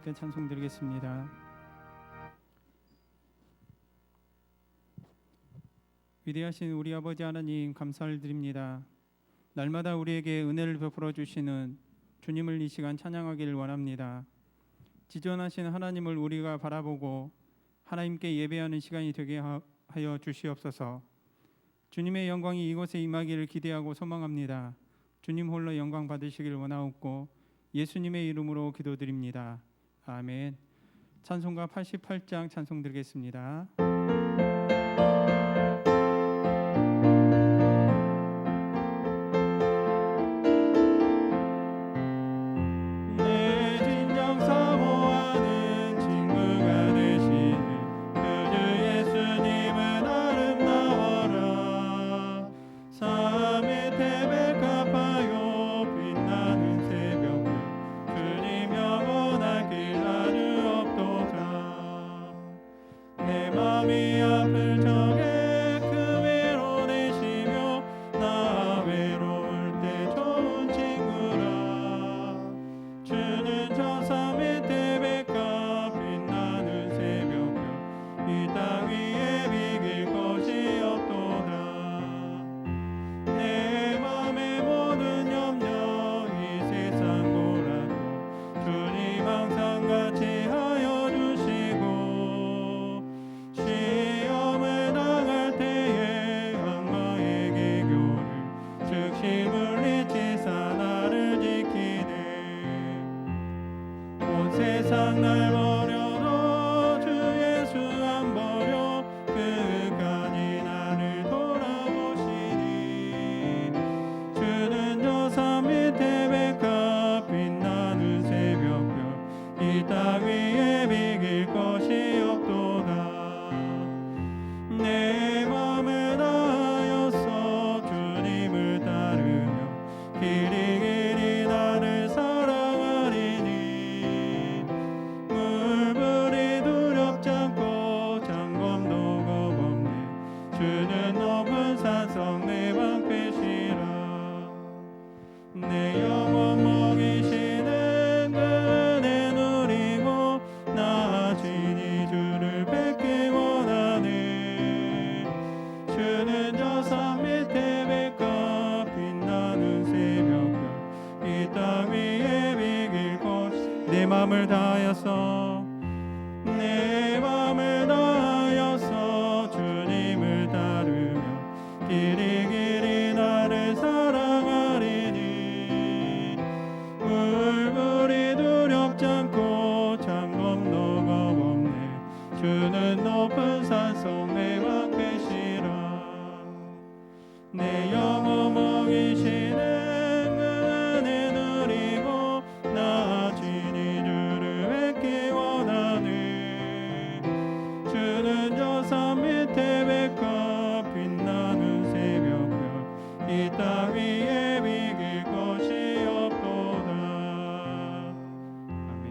함께 찬송 드리겠습니다. 위대하신 우리 아버지 하나님, 감사를 드립니다. 날마다 우리에게 은혜를 베풀어 주시는 주님을 이 시간 찬양하기를 원합니다. 지존하신 하나님을 우리가 바라보고 하나님께 예배하는 시간이 되게 하여 주시옵소서. 주님의 영광이 이곳에 임하기를 기대하고 소망합니다. 주님 홀로 영광 받으시길 원하옵고 예수님의 이름으로 기도드립니다. 아멘. 찬송가 88장 찬송 드리겠습니다. 세상 날 버려도 주 예수 안 버려 끝까지 나를 돌아보시니 주는 저 산 밑에 백합 빛나는 새벽별 이 땅 위에 비길 것이 없도다. 내 맘을 다하여서 주님을 따르며 길이 길이 나를 사랑하리니 물불이 두렵지 않고 장검도 겁없네 주는 높은 산성 내 방패시라. 내 영혼 먹이시는 그 은혜 누리고 나 진히 주를 뵙기 원하네. 주는 저 산 밑에 백합 빛나는 새벽별 이 땅 위에 비길 곳 내 맘을 다하여서 내 맘을 다하여서 주님을 따르며 길이 길이 나를 사랑하리니 물불이 두렵지 않고 장검도 겁없네 주는 높은 산성 내 방패시라. 내 영혼 먹이시는 은혜 누리고 나 진히 주를 뵙기 원하네. 주는 저 산 밑에 백합 빛나는 새벽별 이 땅 위에 비길 것이 없도다. 아멘.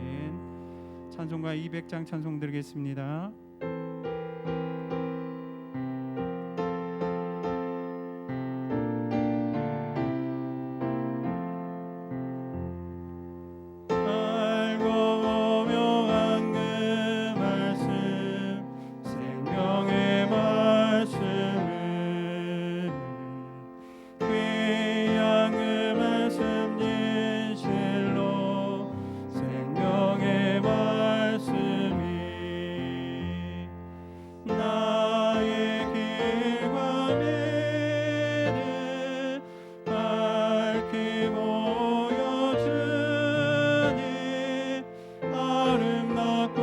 찬송가 200장 찬송 드리겠습니다. 알고 오묘한 그 말씀 생명의 말씀을 귀한 그 말씀 진실로 생명의 말씀이 나의 길과 믿음 밝히 보여주니 아름답고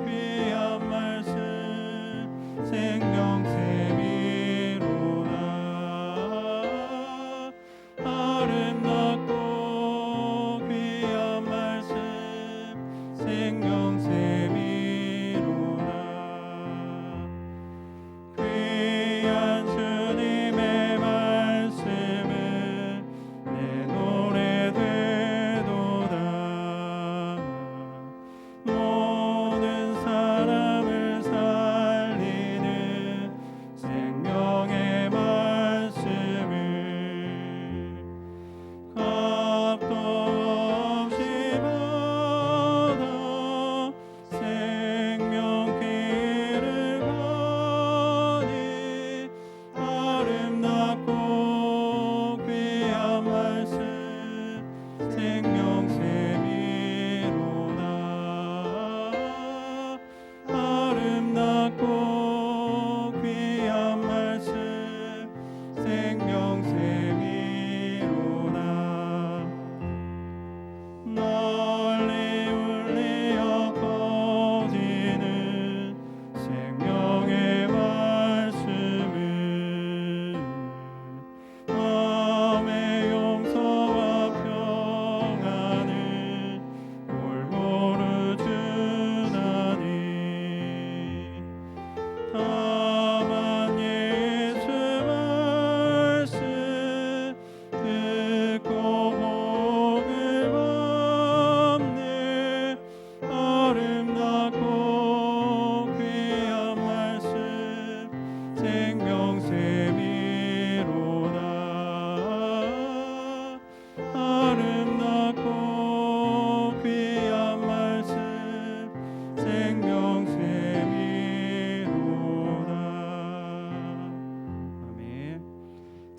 귀한 말씀 생명샘이로다. 아름답고 귀한 말씀 생명샘이로다. 귀한 주님의 말씀은 내 노래 되도다. 모든 사람을 살리는 생명의 말씀을 값도 없이 받아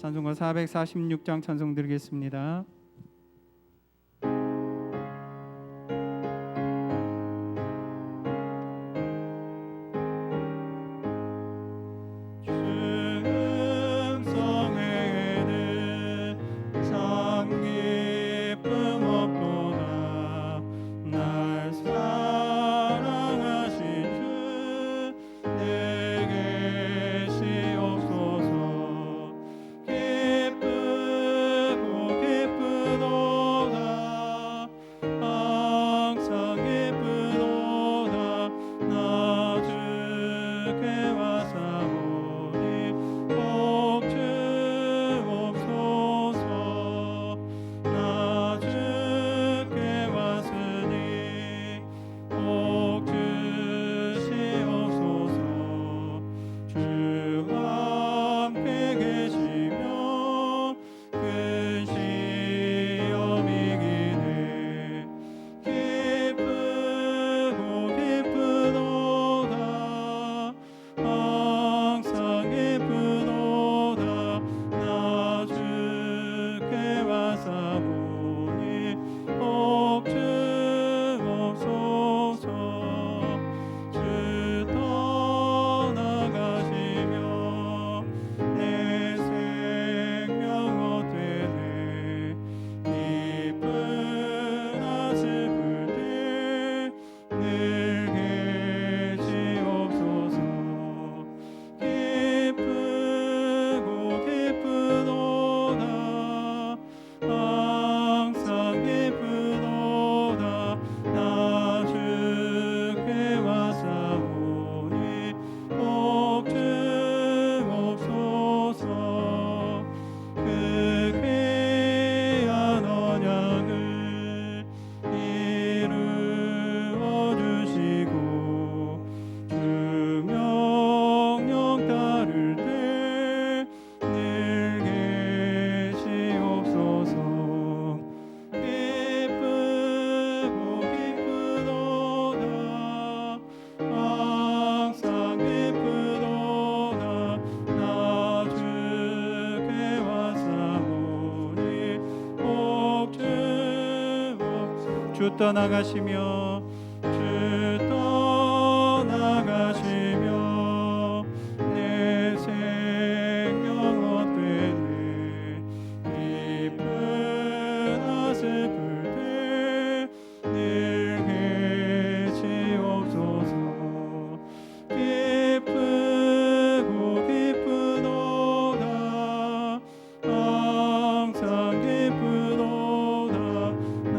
찬송가 446장 찬송 드리겠습니다. 주 떠나가시며 내 생명 헛되네 기쁘나 슬플 때 늘 계시옵소서 기쁘고 기쁘도다 항상 기쁘도다 나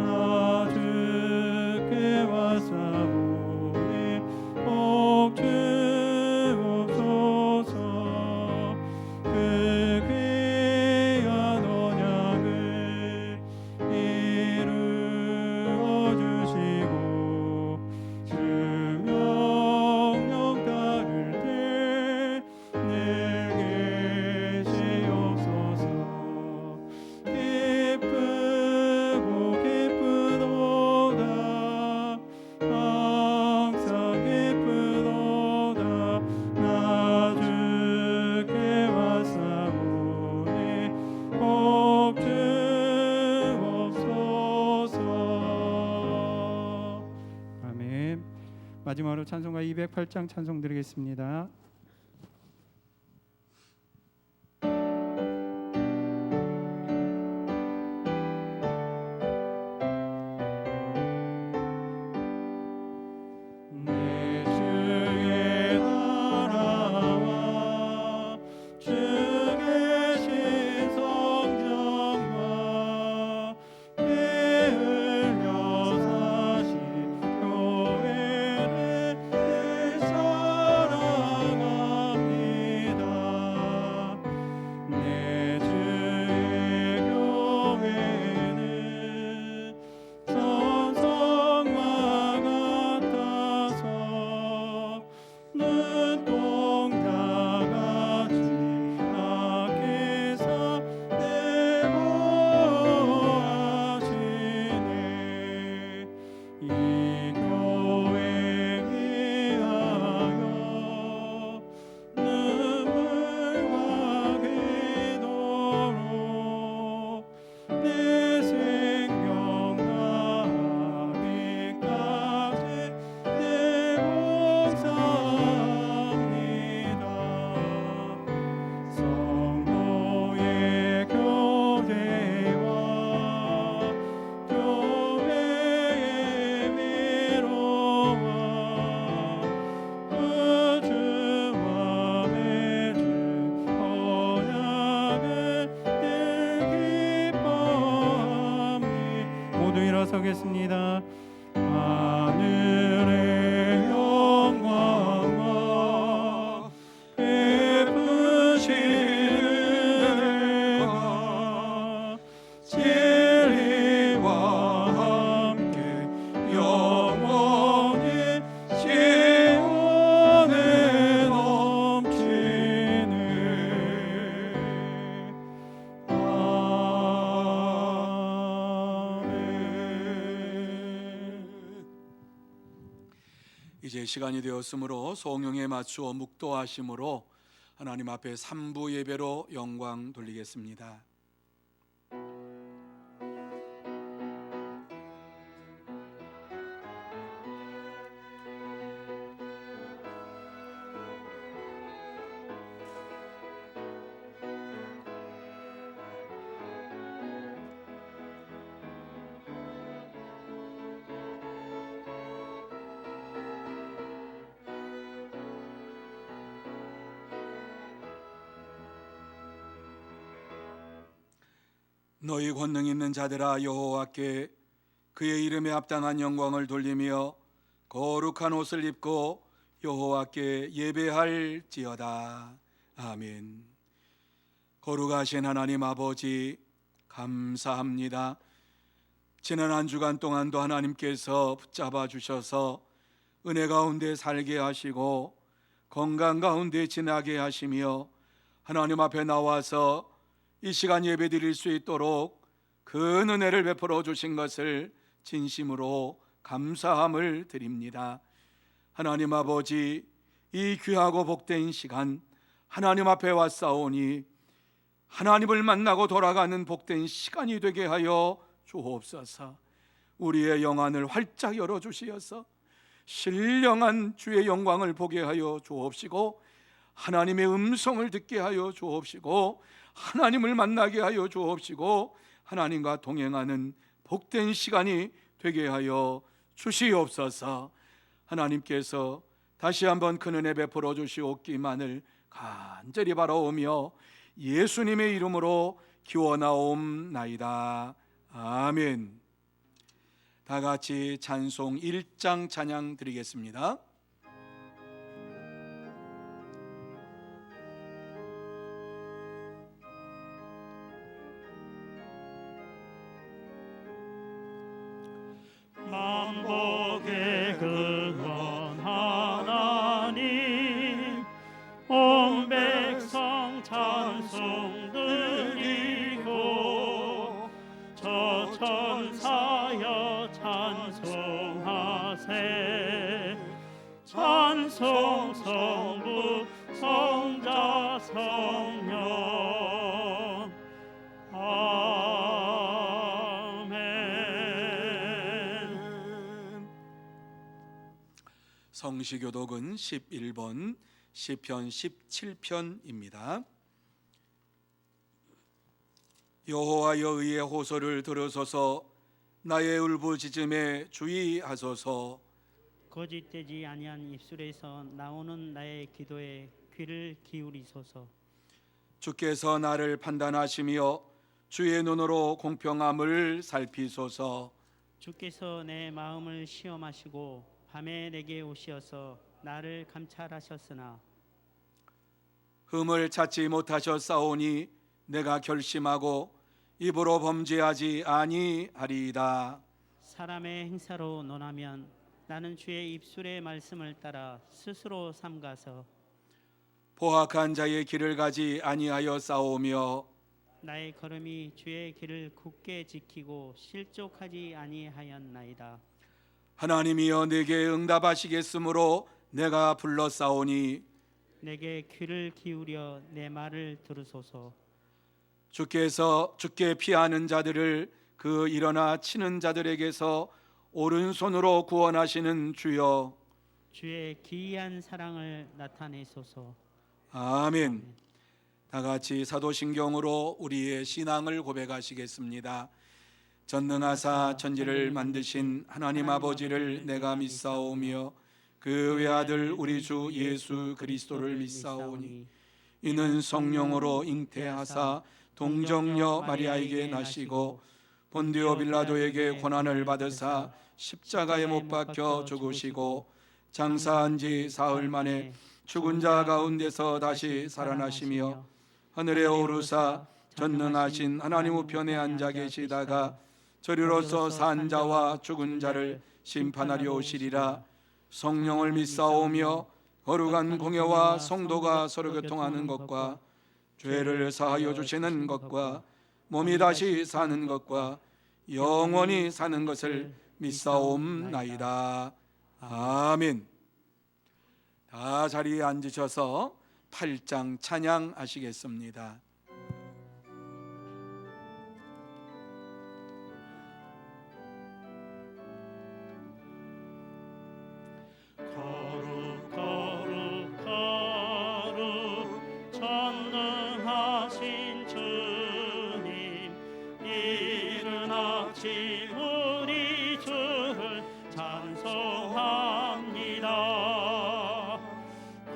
주께 왔사오니 복 주옵소서 그 귀한 언약을 이루어 주시고 주 명령 따를 때 늘 계시옵소서 기쁘고 기쁘도다 항상 기쁘도다 나 주께 왔사오니 복 주옵소서. 아멘. 마지막으로 찬송가 208장 찬송 드리겠습니다. 내 주의 나라와 주 계신 성전과 피 흘려 사신 교회를 내 사랑하는 이제 시간이 되었으므로 성령에 맞추어 묵도하심으로 하나님 앞에 삼부 예배로 영광 돌리겠습니다. 너희 권능 있는 자들아 여호와께 그의 이름에 합당한 영광을 돌리며 거룩한 옷을 입고 여호와께 예배할지어다. 아멘. 거룩하신 하나님 아버지 감사합니다. 지난 한 주간 동안도 하나님께서 붙잡아 주셔서 은혜 가운데 살게 하시고 건강 가운데 지나게 하시며 하나님 앞에 나와서 이 시간 예배 드릴 수 있도록 그 은혜를 베풀어 주신 것을 진심으로 감사함을 드립니다. 하나님 아버지, 이 귀하고 복된 시간 하나님 앞에 왔사오니 하나님을 만나고 돌아가는 복된 시간이 되게 하여 주옵소서. 우리의 영안을 활짝 열어주시어서 신령한 주의 영광을 보게 하여 주옵시고 하나님의 음성을 듣게 하여 주옵시고 하나님을 만나게 하여 주옵시고 하나님과 동행하는 복된 시간이 되게 하여 주시옵소서. 하나님께서 다시 한번 큰 은혜 베풀어 주시옵기만을 간절히 바라오며 예수님의 이름으로 기원하옵나이다. 아멘. 다 같이 찬송 1장 찬양 드리겠습니다. 만복의 근원 하나님 온 백성 찬송 드리고 저 천사여 찬송하세. 찬송 성부 성자 성령 아멘. 성시교독은 11번 시편 17편입니다. 여호와여 의의 호소를 들으소서. 나의 울부짖음에 주의하소서. 거짓되지 아니한 입술에서 나오는 나의 기도에 귀를 기울이소서. 주께서 나를 판단하시며 주의 눈으로 공평함을 살피소서. 주께서 내 마음을 시험하시고 밤에 내게 오시어서 나를 감찰하셨으나 흠을 찾지 못하셨사오니 내가 결심하고 입으로 범죄하지 아니하리이다. 사람의 행사로 논하면 나는 주의 입술의 말씀을 따라 스스로 삼가서 포악한 자의 길을 가지 아니하여 싸우며 나의 걸음이 주의 길을 굳게 지키고 실족하지 아니하였나이다. 하나님이여 내게 응답하시겠으므로 내가 불렀사오니 내게 귀를 기울여 내 말을 들으소서. 주께서 주께 피하는 자들을 그 일어나 치는 자들에게서 오른손으로 구원하시는 주여 주의 기이한 사랑을 나타내소서. 아멘. 다 같이 사도신경으로 우리의 신앙을 고백하시겠습니다. 전능하사 천지를 만드신 하나님 아버지를 내가 믿사오며 그 외아들 우리 주 예수 그리스도를 믿사오니 이는 성령으로 잉태하사 동정녀 마리아에게 나시고 본디오 빌라도에게 고난을 받으사 십자가에 못 박혀 죽으시고 장사한 지 사흘 만에 죽은 자 가운데서 다시 살아나시며 하늘에 오르사 전능하신 하나님 우편에 앉아 계시다가 저리로서 산 자와 죽은 자를 심판하려 오시리라. 성령을 믿사오며 거룩한 공회와 성도가 서로 교통하는 것과 죄를 사하여 주시는 것과 몸이 다시 사는 것과 영원히 사는 것을 믿사옵나이다. 아멘. 다 자리에 앉으셔서 8장 찬양하시겠습니다. 거룩 거룩 거룩 전능하신 주님, 이른 아침 우리 주를 찬송합니다.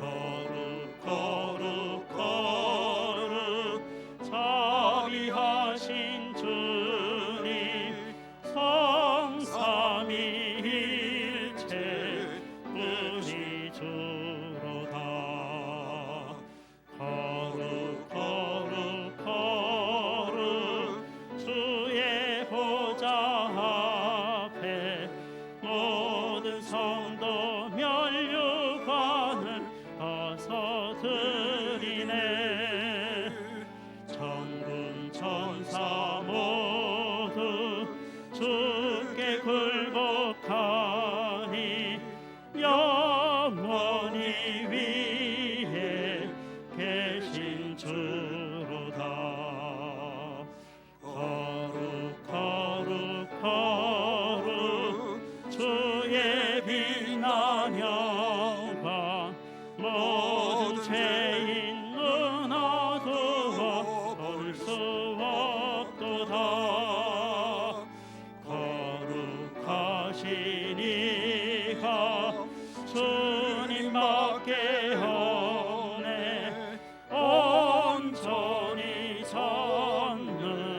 거룩 거룩 거룩 자비하신 주님, 성삼위일체 우리 주로다. 거룩 거룩 거룩 주의 보좌 앞에 모든 성도 면류관을 벗어드리네. 천군 천사 모두 주께 굴복하니 영원히 위에 계신 주로다. 거룩 거룩 거룩 주의 빛난 영광, 모든 죄인 눈 어두워 볼 수 없도다. 거룩하신 이가 주님밖에 없네. 온전히 전능하신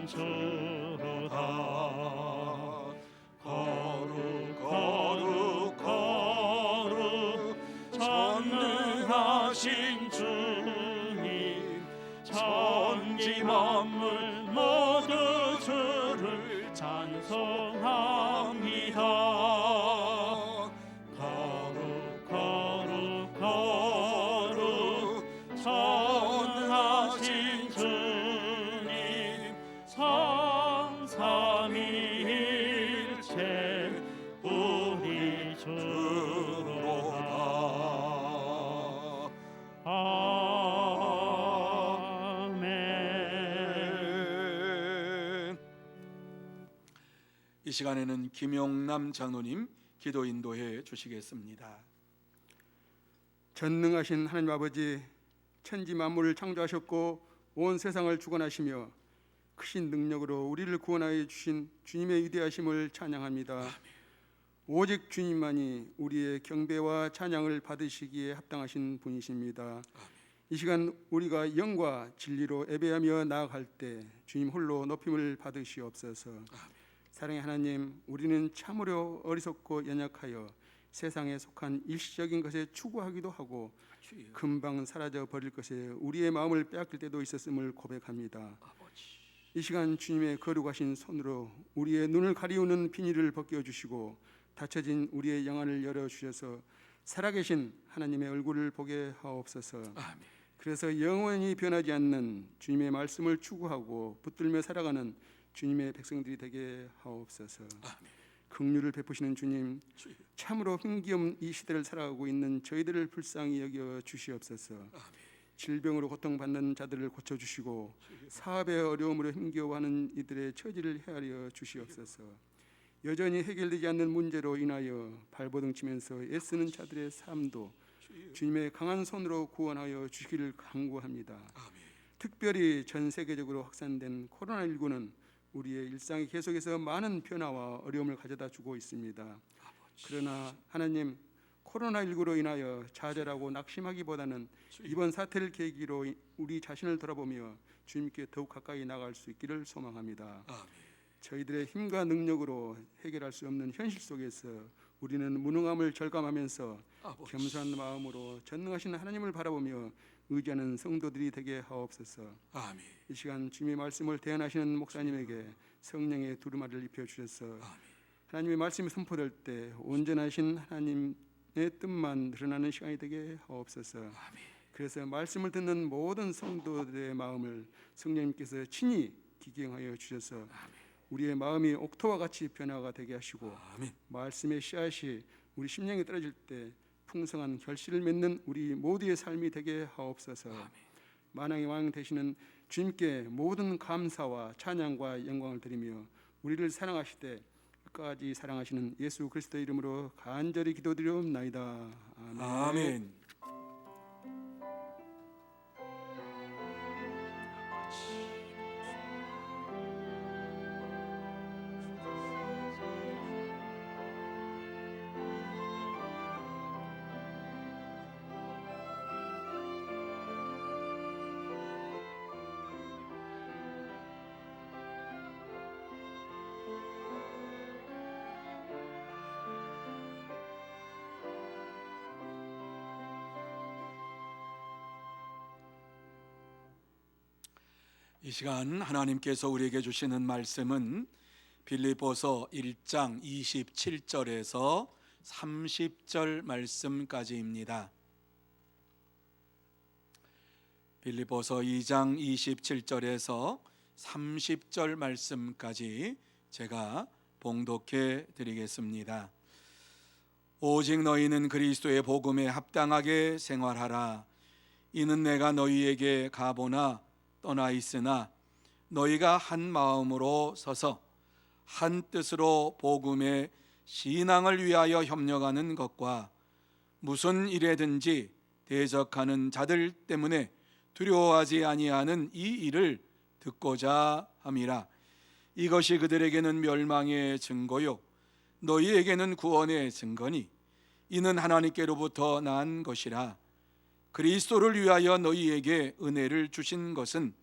주로다. 거룩 거룩 거룩 전능하신 주님, 천지 만물 모두 주를 찬송합니다. 거룩 거룩 거룩 전능하신 주님, 성삼위일체 우리 주로다. 아멘. 이 시간에는 김용남 장로님 기도 인도해 주시겠습니다. 전능하신 하나님 아버지, 천지 만물을 창조하셨고 온 세상을 주관하시며 크신 능력으로 우리를 구원하여 주신 주님의 위대하심을 찬양합니다. 오직 주님만이 우리의 경배와 찬양을 받으시기에 합당하신 분이십니다. 이 시간 우리가 영과 진리로 예배하며 나아갈 때 주님 홀로 높임을 받으시옵소서. 사랑의 하나님, 우리는 참으로 어리석고 연약하여 세상에 속한 일시적인 것에 추구하기도 하고 금방 사라져 버릴 것에 우리의 마음을 빼앗길 때도 있었음을 고백합니다. 이 시간 주님의 거룩하신 손으로 우리의 눈을 가리우는 비닐을 벗겨주시고 닫혀진 우리의 영안을 열어주셔서 살아계신 하나님의 얼굴을 보게 하옵소서. 그래서 영원히 변하지 않는 주님의 말씀을 추구하고 붙들며 살아가는 주님의 백성들이 되게 하옵소서. 긍휼을 베푸시는 주님, 참으로 힘기없는 이 시대를 살아가고 있는 저희들을 불쌍히 여겨 주시옵소서. 질병으로 고통받는 자들을 고쳐주시고 사업의 어려움으로 힘겨워하는 이들의 처지를 헤아려 주시옵소서. 여전히 해결되지 않는 문제로 인하여 발버둥 치면서 애쓰는 자들의 삶도 주님의 강한 손으로 구원하여 주시기를 간구합니다. 특별히 전 세계적으로 확산된 코로나19는 우리의 일상이 계속해서 많은 변화와 어려움을 가져다 주고 있습니다. 그러나 하나님, 코로나19로 인하여 좌절하고 낙심하기보다는 이번 사태를 계기로 우리 자신을 돌아보며 주님께 더욱 가까이 나아갈 수 있기를 소망합니다. 저희들의 힘과 능력으로 해결할 수 없는 현실 속에서 우리는 무능함을 절감하면서 겸손한 마음으로 전능하신 하나님을 바라보며 의지하는 성도들이 되게 하옵소서. 이 시간 주님의 말씀을 대언하시는 목사님에게 성령의 두루마리를 입혀주셔서 하나님의 말씀이 선포될 때 온전하신 하나님의 뜻만 드러나는 시간이 되게 하옵소서. 그래서 말씀을 듣는 모든 성도들의 마음을 성령님께서 친히 기경하여 주셔서 우리의 마음이 옥토와 같이 변화가 되게 하시고 말씀의 씨앗이 우리 심령에 떨어질 때 풍성한 결실을 맺는 우리 모두의 삶이 되게 하옵소서. 만왕의 왕 되시는 주님께 모든 감사와 찬양과 영광을 드리며 우리를 사랑하시되 끝까지 사랑하시는 예수 그리스도의 이름으로 간절히 기도드리옵나이다. 아멘. 아멘. 이 시간 하나님께서 우리에게 주시는 말씀은 빌립보서 1장 27절에서 30절 말씀까지입니다. 빌립보서 2장 27절에서 30절 말씀까지 제가 봉독해 드리겠습니다. 오직 너희는 그리스도의 복음에 합당하게 생활하라. 이는 내가 너희에게 가보나 떠나 있으나 너희가 한 마음으로 서서 한 뜻으로 복음의 신앙을 위하여 협력하는 것과 무슨 일에든지 대적하는 자들 때문에 두려워하지 아니하는 이 일을 듣고자 함이라. 이것이 그들에게는 멸망의 증거요 너희에게는 구원의 증거니 이는 하나님께로부터 난 것이라. 그리스도를 위하여 너희에게 은혜를 주신 것은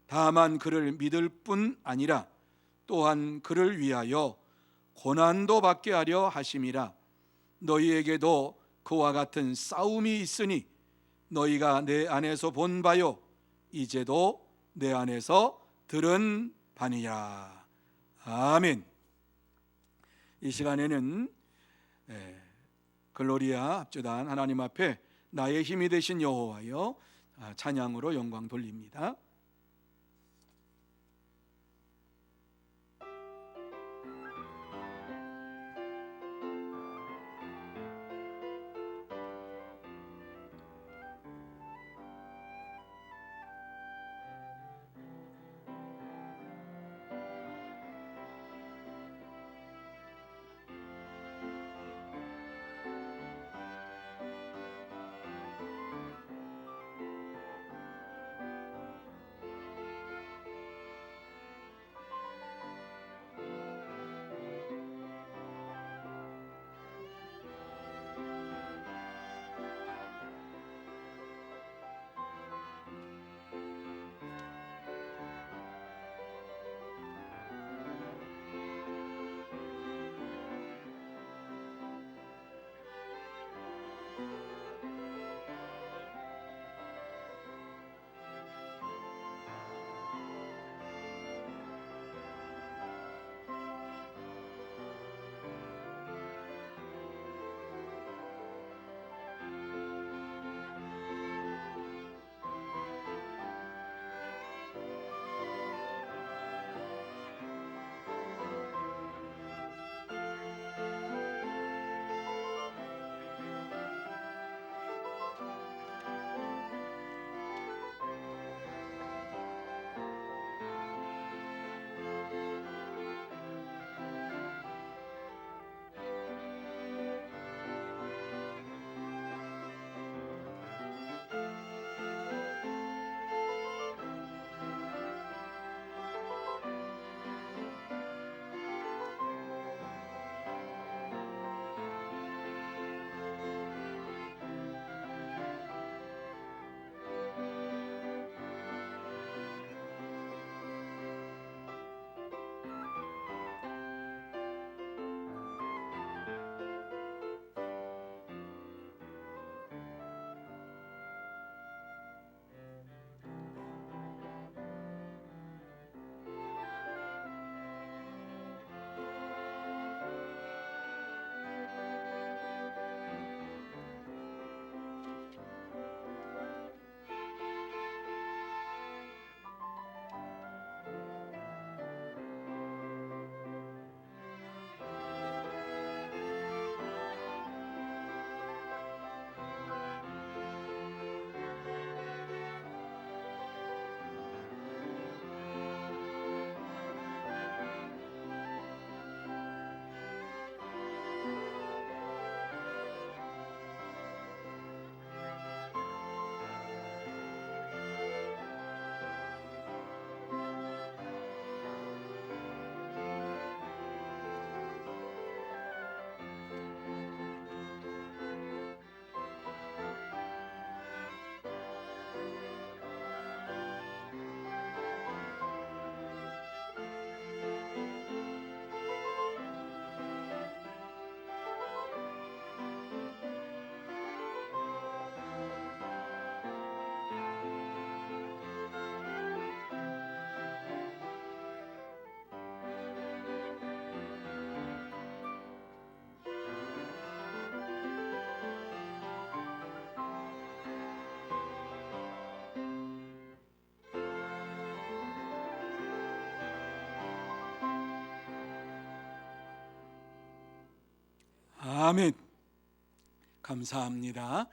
다만 그를 믿을 뿐 아니라 또한 그를 위하여 고난도 받게 하려 하심이라. 너희에게도 그와 같은 싸움이 있으니 너희가 내 안에서 본 바요 이제도 내 안에서 들은 바니라. 아멘. 이 시간에는 글로리아 합주단 하나님 앞에 나의 힘이 되신 여호와여 찬양으로 영광 돌립니다. 아멘. 감사합니다.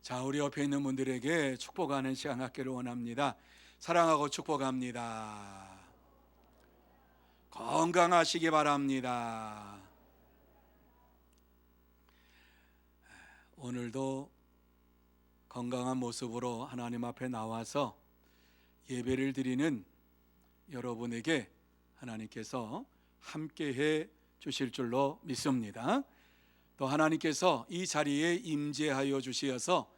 자, 우리 옆에 있는 분들에게 축복하는 시간 갖기를 원합니다. 사랑하고 축복합니다. 건강하시기 바랍니다. 오늘도 건강한 모습으로 하나님 앞에 나와서 예배를 드리는 여러분에게 하나님께서 함께해 주실 줄로 믿습니다. 또 하나님께서 이 자리에 임재하여 주시어서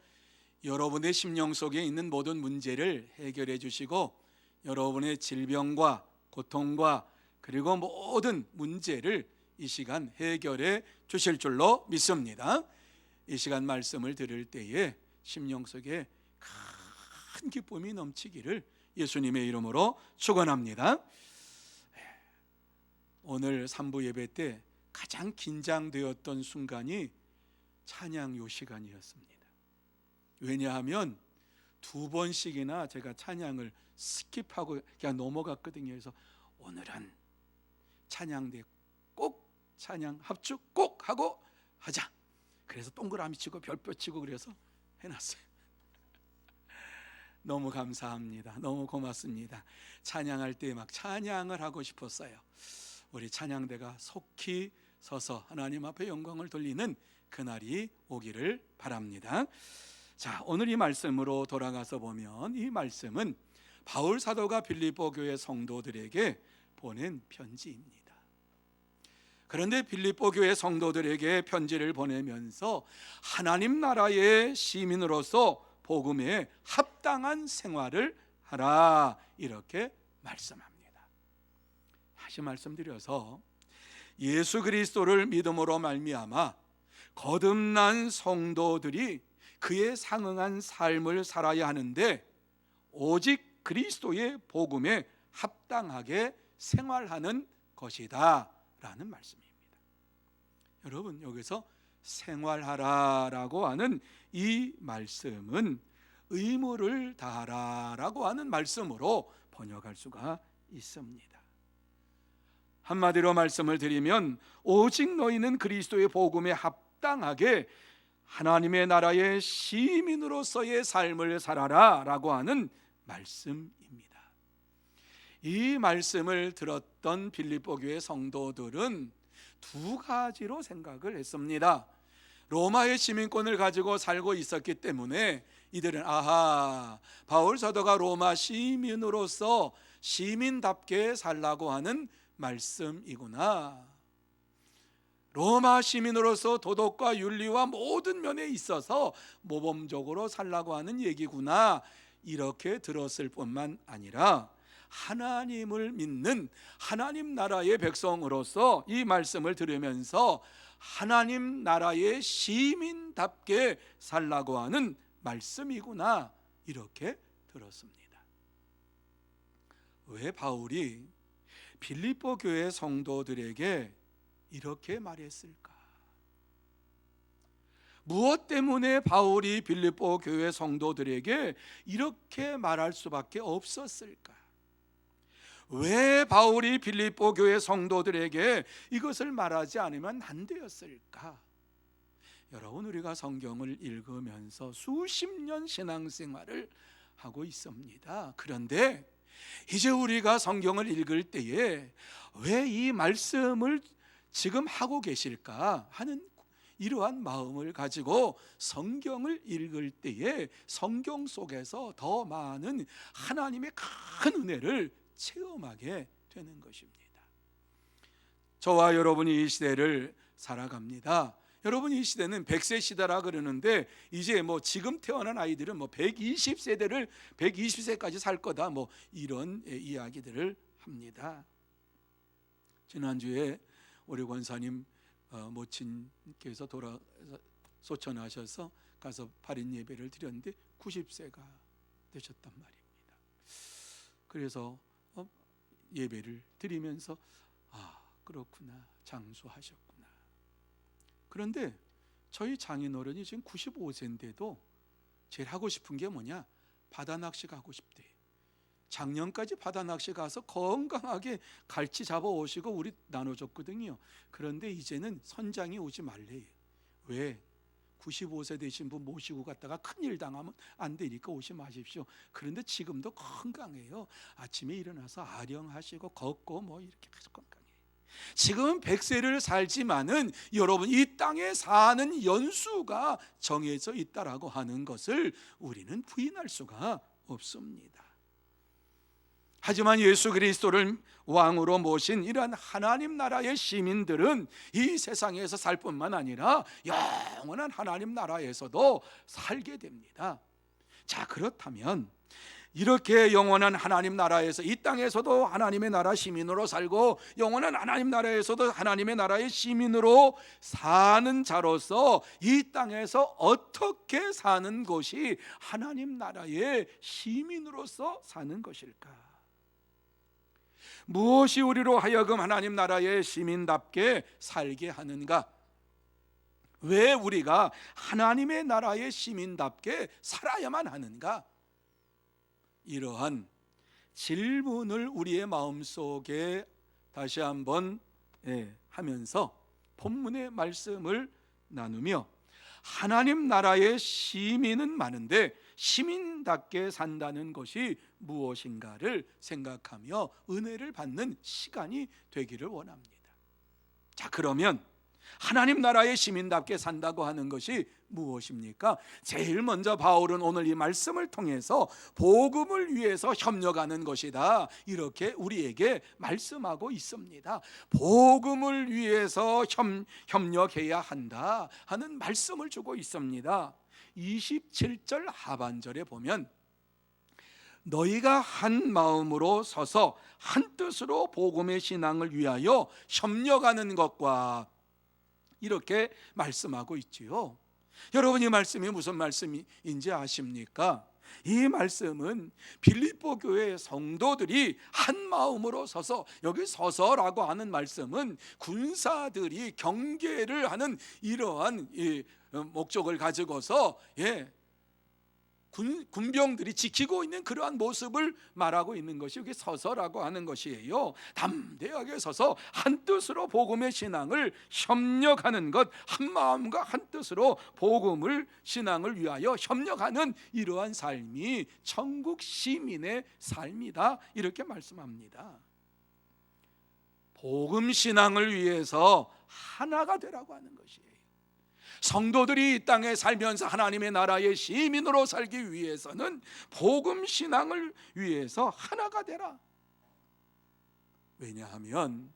여러분의 심령 속에 있는 모든 문제를 해결해 주시고 여러분의 질병과 고통과 그리고 모든 문제를 이 시간 해결해 주실 줄로 믿습니다. 이 시간 말씀을 들을 때에 심령 속에 큰 기쁨이 넘치기를 예수님의 이름으로 축원합니다. 오늘 3부 예배 때 가장 긴장되었던 순간이 찬양 요 시간이었습니다. 왜냐하면 2번씩이나 제가 찬양을 스킵하고 그냥 넘어갔거든요. 그래서 오늘은 찬양대 꼭 찬양 합주 꼭 하고 하자. 그래서 동그라미 치고 별표 치고 그래서 해놨어요. 너무 감사합니다. 너무 고맙습니다. 찬양할 때 막 찬양을 하고 싶었어요. 우리 찬양대가 속히 서서 하나님 앞에 영광을 돌리는 그날이 오기를 바랍니다. 자, 오늘 이 말씀으로 돌아가서 보면 이 말씀은 바울 사도가 빌립보 교회 성도들에게 보낸 편지입니다. 그런데 빌립보 교회 성도들에게 편지를 보내면서 하나님 나라의 시민으로서 복음에 합당한 생활을 하라 이렇게 말씀합니다. 다시 말씀드려서 예수 그리스도를 믿음으로 말미암아 거듭난 성도들이 그에 상응한 삶을 살아야 하는데 오직 그리스도의 복음에 합당하게 생활하는 것이다 라는 말씀입니다. 여러분, 여기서 생활하라라고 하는 이 말씀은 의무를 다하라라고 하는 말씀으로 번역할 수가 있습니다. 한마디로 말씀을 드리면 오직 너희는 그리스도의 복음에 합당하게 하나님의 나라의 시민으로서의 삶을 살아라 라고 하는 말씀입니다. 이 말씀을 들었던 빌립보 교회 성도들은 2가지로 생각을 했습니다. 로마의 시민권을 가지고 살고 있었기 때문에 이들은 아하, 바울 사도가 로마 시민으로서 시민답게 살라고 하는 말씀이구나. 로마 시민으로서 도덕과 윤리와 모든 면에 있어서 모범적으로 살라고 하는 얘기구나. 이렇게 들었을 뿐만 아니라 하나님을 믿는 하나님 나라의 백성으로서 이 말씀을 들으면서 하나님 나라의 시민답게 살라고 하는 말씀이구나 이렇게 들었습니다. 왜 바울이 빌립보 교회 성도들에게 이렇게 말했을까? 무엇 때문에 바울이 빌립보 교회 성도들에게 이렇게 말할 수밖에 없었을까? 왜 바울이 빌립보 교회 성도들에게 이것을 말하지 않으면 안 되었을까? 여러분, 우리가 성경을 읽으면서 수십 년 신앙생활을 하고 있습니다. 그런데 이제 우리가 성경을 읽을 때에 왜 이 말씀을 지금 하고 계실까 하는 이러한 마음을 가지고 성경을 읽을 때에 성경 속에서 더 많은 하나님의 큰 은혜를 체험하게 되는 것입니다. 저와 여러분이 이 시대를 살아갑니다. 여러분, 이 시대는 100세 시대라 그러는데 이제 지금 태어난 아이들은 120세대를 120세까지 살 거다 이런 이야기들을 합니다. 지난주에 우리 권사님 모친께서 소천하셔서 가서 발인 예배를 드렸는데 90세가 되셨단 말입니다. 그래서 예배를 드리면서 그렇구나, 장수하셨구나. 그런데 저희 장인어른이 지금 95세인데도 제일 하고 싶은 게 뭐냐? 바다 낚시 가고 싶대. 작년까지 바다 낚시 가서 건강하게 갈치 잡아 오시고 우리 나눠줬거든요. 그런데 이제는 선장이 오지 말래요. 왜? 95세 되신 분 모시고 갔다가 큰일 당하면 안 되니까 오지 마십시오. 그런데 지금도 건강해요. 아침에 일어나서 아령하시고 걷고 뭐 이렇게 아주 건강해요. 지금 100세를 살지만은 여러분 이 땅에 사는 연수가 정해져 있다라고 하는 것을 우리는 부인할 수가 없습니다. 하지만 예수 그리스도를 왕으로 모신 이러한 하나님 나라의 시민들은 이 세상에서 살 뿐만 아니라 영원한 하나님 나라에서도 살게 됩니다. 자, 그렇다면 이렇게 영원한 하나님 나라에서 이 땅에서도 하나님의 나라 시민으로 살고 영원한 하나님 나라에서도 하나님의 나라의 시민으로 사는 자로서 이 땅에서 어떻게 사는 것이 하나님 나라의 시민으로서 사는 것일까? 무엇이 우리로 하여금 하나님 나라의 시민답게 살게 하는가? 왜 우리가 하나님의 나라의 시민답게 살아야만 하는가? 이러한 질문을 우리의 마음속에 다시 한번 하면서 본문의 말씀을 나누며 하나님 나라의 시민은 많은데 시민답게 산다는 것이 무엇인가를 생각하며 은혜를 받는 시간이 되기를 원합니다. 자, 그러면 하나님 나라의 시민답게 산다고 하는 것이 무엇입니까? 제일 먼저 바울은 오늘 이 말씀을 통해서 복음을 위해서 협력하는 것이다, 이렇게 우리에게 말씀하고 있습니다. 복음을 위해서 협력해야 한다 하는 말씀을 주고 있습니다. 27절 하반절에 보면 너희가 한 마음으로 서서 한 뜻으로 복음의 신앙을 위하여 협력하는 것과 이렇게 말씀하고 있지요. 여러분, 이 말씀이 무슨 말씀인지 아십니까? 이 말씀은 빌립보 교회 성도들이 한 마음으로 서서, 여기 서서라고 하는 말씀은 군사들이 경계를 하는 이러한 목적을 가지고서 군병들이 지키고 있는 그러한 모습을 말하고 있는 것이 여기 서서라고 하는 것이에요. 담대하게 서서 한 뜻으로 복음의 신앙을 협력하는 것, 한 마음과 한 뜻으로 복음을 신앙을 위하여 협력하는 이러한 삶이 천국 시민의 삶이다, 이렇게 말씀합니다. 복음 신앙을 위해서 하나가 되라고 하는 것이에요. 성도들이 이 땅에 살면서 하나님의 나라의 시민으로 살기 위해서는 복음 신앙을 위해서 하나가 되라. 왜냐하면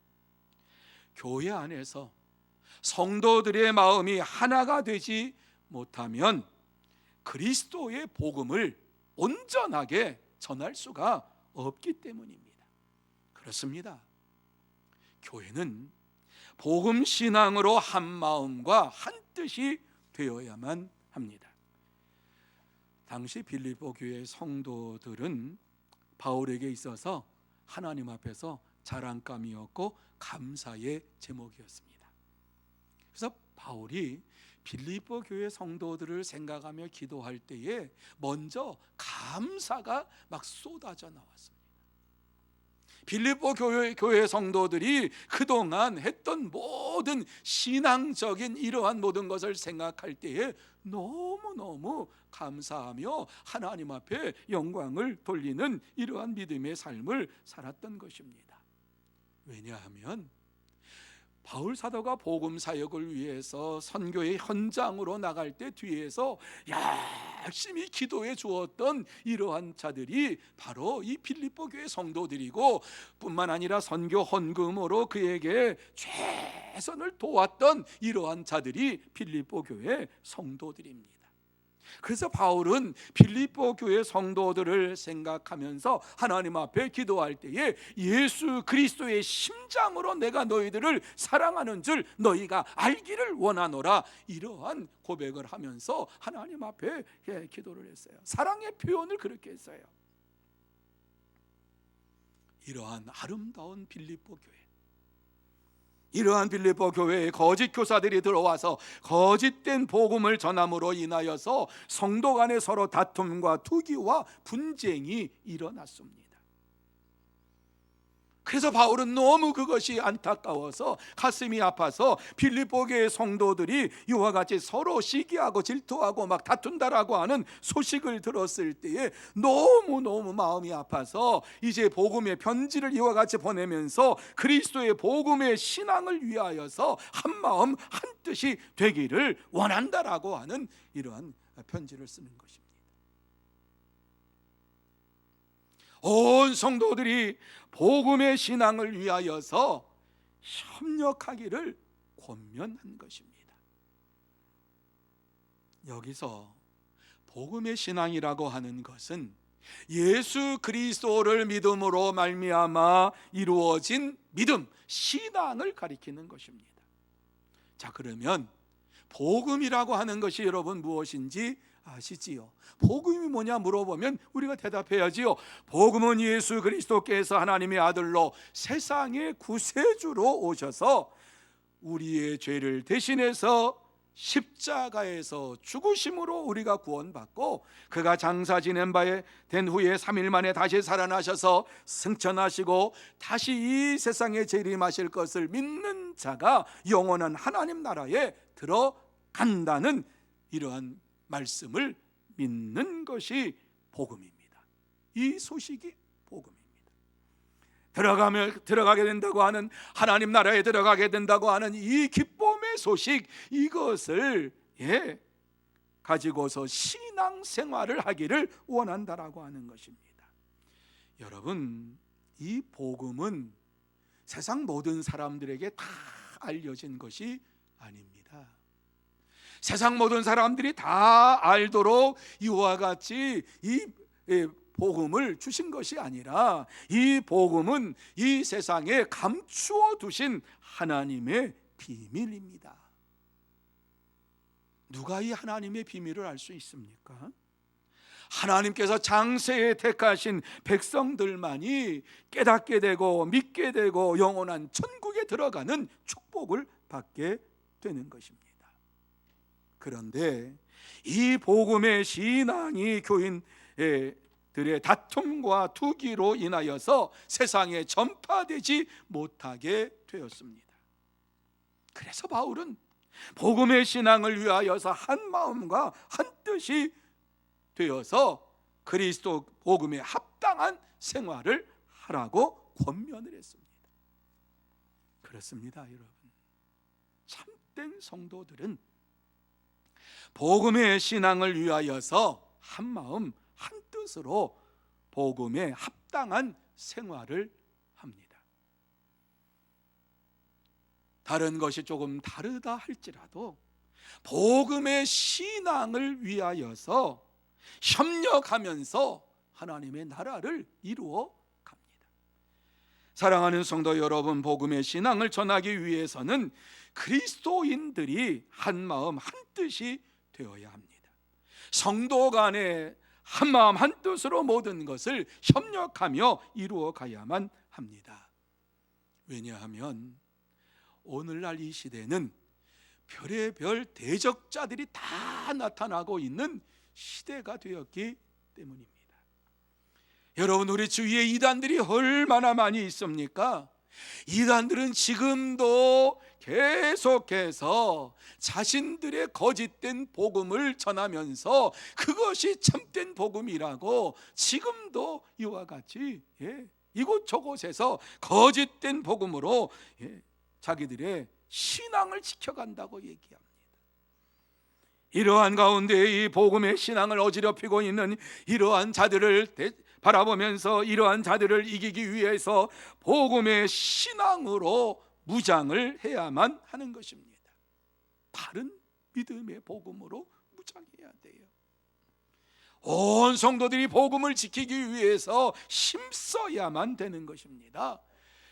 교회 안에서 성도들의 마음이 하나가 되지 못하면 그리스도의 복음을 온전하게 전할 수가 없기 때문입니다. 그렇습니다. 교회는 복음 신앙으로 한 마음과 한 뜻이 되어야만 합니다. 당시 빌립보 교회 성도들은 바울에게 있어서 하나님 앞에서 자랑감이었고 감사의 제목이었습니다. 그래서 바울이 빌립보 교회 성도들을 생각하며 기도할 때에 먼저 감사가 막 쏟아져 나왔습니다. 빌립보 교회 성도들이 그동안 했던 모든 신앙적인 이러한 모든 것을 생각할 때에 너무너무 감사하며 하나님 앞에 영광을 돌리는 이러한 믿음의 삶을 살았던 것입니다. 왜냐하면 바울 사도가 복음 사역을 위해서 선교의 현장으로 나갈 때 뒤에서 열심히 기도해 주었던 이러한 자들이 바로 이 빌립보 교회 성도들이고, 뿐만 아니라 선교 헌금으로 그에게 최선을 도왔던 이러한 자들이 빌립보 교회 성도들입니다. 그래서 바울은 빌립보 교회 성도들을 생각하면서 하나님 앞에 기도할 때에 예수 그리스도의 심장으로 내가 너희들을 사랑하는 줄 너희가 알기를 원하노라, 이러한 고백을 하면서 하나님 앞에 기도를 했어요. 사랑의 표현을 그렇게 했어요. 이러한 아름다운 빌립보 교회, 이러한 빌립보 교회에 거짓 교사들이 들어와서 거짓된 복음을 전함으로 인하여서 성도 간에 서로 다툼과 투기와 분쟁이 일어났습니다. 그래서 바울은 너무 그것이 안타까워서 가슴이 아파서 빌립보교의 성도들이 이와 같이 서로 시기하고 질투하고 막 다툰다라고 하는 소식을 들었을 때에 너무너무 마음이 아파서 이제 복음의 편지를 이와 같이 보내면서 그리스도의 복음의 신앙을 위하여서 한마음 한뜻이 되기를 원한다라고 하는 이러한 편지를 쓰는 것입니다. 온 성도들이 복음의 신앙을 위하여서 협력하기를 권면한 것입니다. 여기서 복음의 신앙이라고 하는 것은 예수 그리스도를 믿음으로 말미암아 이루어진 믿음, 신앙을 가리키는 것입니다. 자, 그러면 복음이라고 하는 것이 여러분 무엇인지 아시지요? 복음이 뭐냐 물어보면 우리가 대답해야지요. 복음은 예수 그리스도께서 하나님의 아들로 세상의 구세주로 오셔서 우리의 죄를 대신해서 십자가에서 죽으심으로 우리가 구원받고 그가 장사 지낸 바에 된 후에 3일 만에 다시 살아나셔서 승천하시고 다시 이 세상에 재림하실 것을 믿는 자가 영원한 하나님 나라에 들어간다는 이러한 말씀을 믿는 것이 복음입니다. 이 소식이 복음입니다. 들어가게 된다고 하는, 하나님 나라에 들어가게 된다고 하는 이 기쁨의 소식, 이것을 가지고서 신앙생활을 하기를 원한다라고 하는 것입니다. 여러분, 이 복음은 세상 모든 사람들에게 다 알려진 것이 아닙니다. 세상 모든 사람들이 다 알도록 이와 같이 이 복음을 주신 것이 아니라 이 복음은 이 세상에 감추어 두신 하나님의 비밀입니다. 누가 이 하나님의 비밀을 알 수 있습니까? 하나님께서 장세에 택하신 백성들만이 깨닫게 되고 믿게 되고 영원한 천국에 들어가는 축복을 받게 되는 것입니다. 그런데 이 복음의 신앙이 교인들의 다툼과 투기로 인하여서 세상에 전파되지 못하게 되었습니다. 그래서 바울은 복음의 신앙을 위하여서 한 마음과 한 뜻이 되어서 그리스도 복음에 합당한 생활을 하라고 권면을 했습니다. 그렇습니다, 여러분. 참된 성도들은 복음의 신앙을 위하여서 한 마음 한 뜻으로 복음에 합당한 생활을 합니다. 다른 것이 조금 다르다 할지라도 복음의 신앙을 위하여서 협력하면서 하나님의 나라를 이루어 갑니다. 사랑하는 성도 여러분, 복음의 신앙을 전하기 위해서는 그리스도인들이 한 마음 한 뜻이 되어야 합니다. 성도 간에 한 마음 한 뜻으로 모든 것을 협력하며 이루어 가야만 합니다. 왜냐하면 오늘날 이 시대는 별의별 대적자들이 다 나타나고 있는 시대가 되었기 때문입니다. 여러분, 우리 주위에 이단들이 얼마나 많이 있습니까? 이단들은 지금도 계속해서 자신들의 거짓된 복음을 전하면서 그것이 참된 복음이라고 지금도 이와 같이 이곳저곳에서 거짓된 복음으로 자기들의 신앙을 지켜간다고 얘기합니다. 이러한 가운데 이 복음의 신앙을 어지럽히고 있는 이러한 자들을 바라보면서 이러한 자들을 이기기 위해서 복음의 신앙으로 무장을 해야만 하는 것입니다. 바른 믿음의 복음으로 무장해야 돼요. 온 성도들이 복음을 지키기 위해서 힘써야만 되는 것입니다.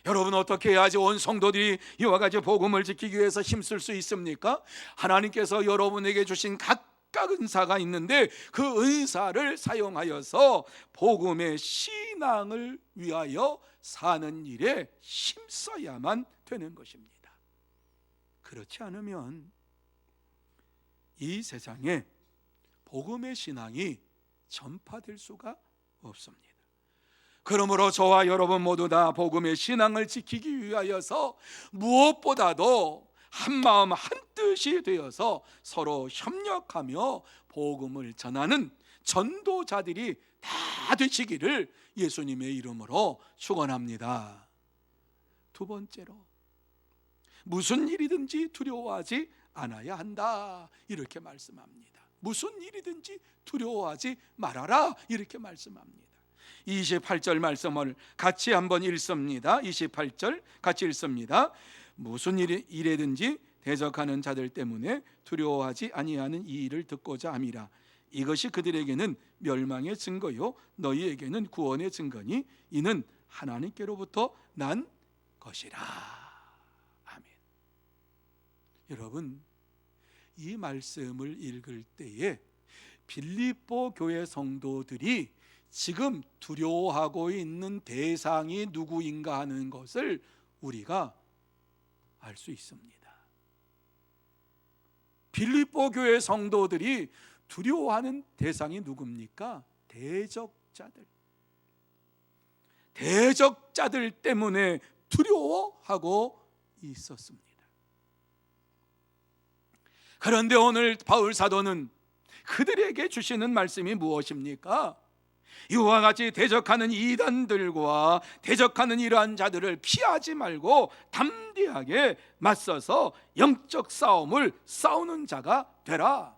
여러분, 어떻게 해야지 온 성도들이 이와 같이 복음을 지키기 위해서 힘쓸 수 있습니까? 하나님께서 여러분에게 주신 각각 은사가 있는데 그 은사를 사용하여서 복음의 신앙을 위하여 사는 일에 힘써야만 되는 것입니다. 그렇지 않으면 이 세상에 복음의 신앙이 전파될 수가 없습니다. 그러므로 저와 여러분 모두 다 복음의 신앙을 지키기 위하여서 무엇보다도 한마음 한뜻이 되어서 서로 협력하며 복음을 전하는 전도자들이 다 되시기를 예수님의 이름으로 축원합니다. 두 번째로, 무슨 일이든지 두려워하지 않아야 한다, 이렇게 말씀합니다. 무슨 일이든지 두려워하지 말아라, 이렇게 말씀합니다. 28절 말씀을 같이 한번 읽습니다. 28절 같이 읽습니다. 무슨 일이든지 대적하는 자들 때문에 두려워하지 아니하는 이 일을 듣고자 함이라. 이것이 그들에게는 멸망의 증거요 너희에게는 구원의 증거니 이는 하나님께로부터 난 것이라. 아멘. 여러분, 이 말씀을 읽을 때에 빌립보 교회 성도들이 지금 두려워하고 있는 대상이 누구인가 하는 것을 우리가 알 수 있습니다. 빌립보 교회 성도들이 두려워하는 대상이 누굽니까? 대적자들 때문에 두려워하고 있었습니다. 그런데 오늘 바울 사도는 그들에게 주시는 말씀이 무엇입니까? 이와 같이 대적하는 이단들과 대적하는 이러한 자들을 피하지 말고 담대하게 맞서서 영적 싸움을 싸우는 자가 되라.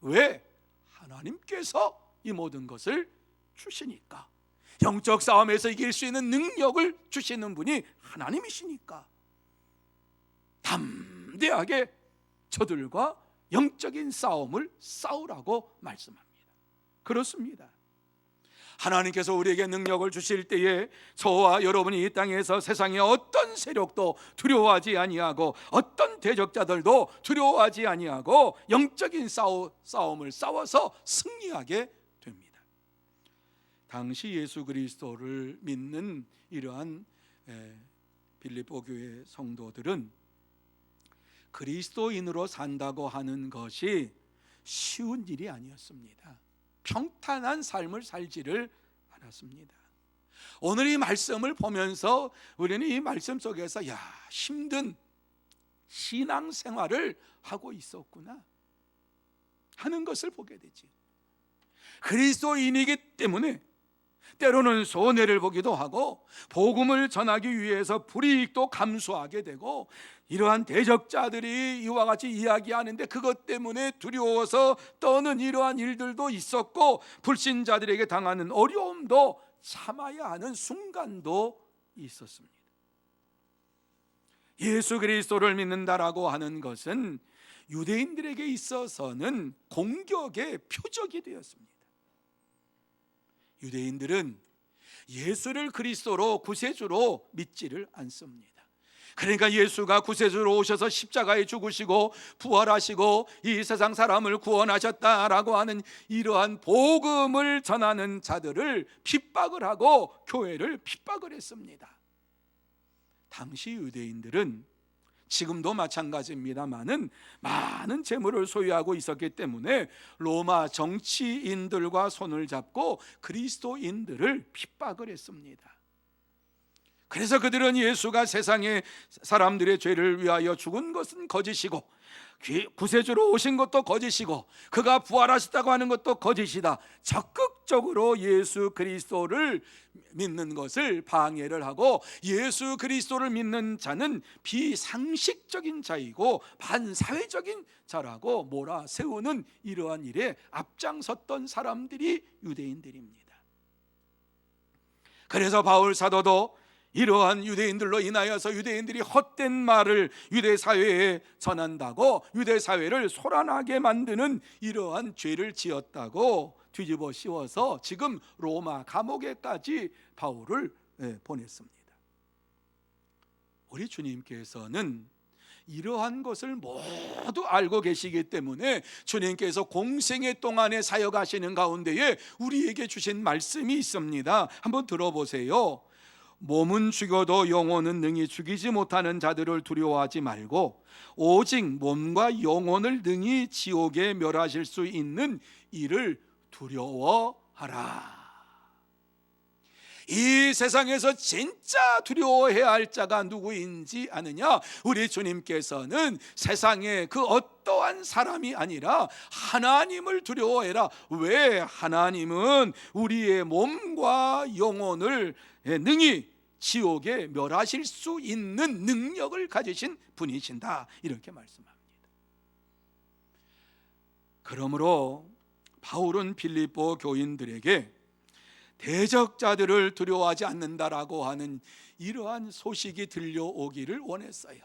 왜? 하나님께서 이 모든 것을 주시니까. 영적 싸움에서 이길 수 있는 능력을 주시는 분이 하나님이시니까 담대하게 저들과 영적인 싸움을 싸우라고 말씀합니다. 그렇습니다. 하나님께서 우리에게 능력을 주실 때에 저와 여러분이 이 땅에서 세상의 어떤 세력도 두려워하지 아니하고 어떤 대적자들도 두려워하지 아니하고 영적인 싸움을 싸워서 승리하게 됩니다. 당시 예수 그리스도를 믿는 이러한 빌립보 교회 성도들은 그리스도인으로 산다고 하는 것이 쉬운 일이 아니었습니다. 평탄한 삶을 살지를 않았습니다. 오늘 이 말씀을 보면서 우리는 이 말씀 속에서 힘든 신앙생활을 하고 있었구나 하는 것을 보게 되지. 그리스도인이기 때문에 때로는 손해를 보기도 하고 복음을 전하기 위해서 불이익도 감수하게 되고 이러한 대적자들이 이와 같이 이야기하는데 그것 때문에 두려워서 떠는 이러한 일들도 있었고 불신자들에게 당하는 어려움도 참아야 하는 순간도 있었습니다. 예수 그리스도를 믿는다라고 하는 것은 유대인들에게 있어서는 공격의 표적이 되었습니다. 유대인들은 예수를 그리스도로 구세주로 믿지를 않습니다. 그러니까 예수가 구세주로 오셔서 십자가에 죽으시고 부활하시고 이 세상 사람을 구원하셨다라고 하는 이러한 복음을 전하는 자들을 핍박을 하고 교회를 핍박을 했습니다. 당시 유대인들은 지금도 마찬가지입니다만은 많은 재물을 소유하고 있었기 때문에 로마 정치인들과 손을 잡고 그리스도인들을 핍박을 했습니다. 그래서 그들은 예수가 세상의 사람들의 죄를 위하여 죽은 것은 거짓이고 구세주로 오신 것도 거짓이고 그가 부활하셨다고 하는 것도 거짓이다. 적극적으로 예수 그리스도를 믿는 것을 방해를 하고 예수 그리스도를 믿는 자는 비상식적인 자이고 반사회적인 자라고 몰아세우는 이러한 일에 앞장섰던 사람들이 유대인들입니다. 그래서 바울 사도도 이러한 유대인들로 인하여서 유대인들이 헛된 말을 유대 사회에 전한다고 유대 사회를 소란하게 만드는 이러한 죄를 지었다고 뒤집어 씌워서 지금 로마 감옥에까지 바울을 보냈습니다. 우리 주님께서는 이러한 것을 모두 알고 계시기 때문에 주님께서 공생애 동안에 사역하시는 가운데에 우리에게 주신 말씀이 있습니다. 한번 들어보세요. 몸은 죽여도 영혼은 능히 죽이지 못하는 자들을 두려워하지 말고 오직 몸과 영혼을 능히 지옥에 멸하실 수 있는 이를 두려워하라. 이 세상에서 진짜 두려워해야 할 자가 누구인지 아느냐? 우리 주님께서는 세상에 그 어떠한 사람이 아니라 하나님을 두려워해라. 왜? 하나님은 우리의 몸과 영혼을 능히 지옥에 멸하실 수 있는 능력을 가지신 분이신다, 이렇게 말씀합니다. 그러므로 바울은 빌립보 교인들에게 대적자들을 두려워하지 않는다라고 하는 이러한 소식이 들려오기를 원했어요.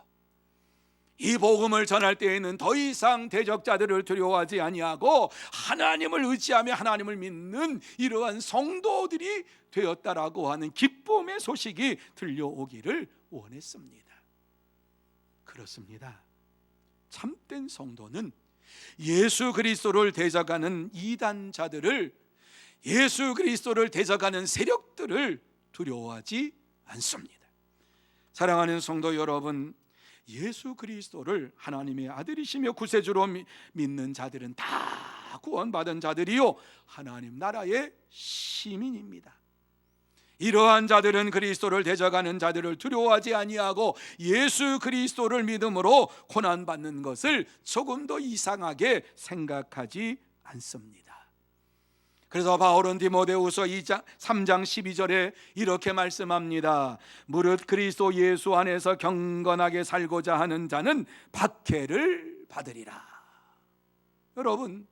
이 복음을 전할 때에는 더 이상 대적자들을 두려워하지 아니하고 하나님을 의지하며 하나님을 믿는 이러한 성도들이 되었다라고 하는 기쁨의 소식이 들려오기를 원했습니다. 그렇습니다. 참된 성도는 예수 그리스도를 대적하는 이단자들을, 예수 그리스도를 대적하는 세력들을 두려워하지 않습니다. 사랑하는 성도 여러분, 예수 그리스도를 하나님의 아들이시며 구세주로 믿는 자들은 다 구원받은 자들이요 하나님 나라의 시민입니다. 이러한 자들은 그리스도를 대적하는 자들을 두려워하지 아니하고 예수 그리스도를 믿음으로 고난받는 것을 조금도 이상하게 생각하지 않습니다. 그래서 바울은 디모데후서 3장 12절에 이렇게 말씀합니다. 무릇 그리스도 예수 안에서 경건하게 살고자 하는 자는 박해를 받으리라. 여러분,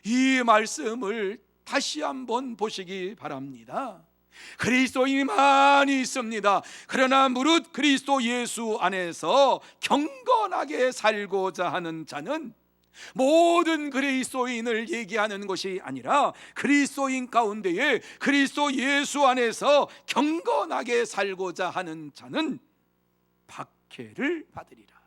이 말씀을 다시 한번 보시기 바랍니다. 그리스도인이 많이 있습니다. 그러나 무릇 그리스도 예수 안에서 경건하게 살고자 하는 자는, 모든 그리스도인을 얘기하는 것이 아니라 그리스도인 가운데에 그리스도 예수 안에서 경건하게 살고자 하는 자는 박해를 받으리라.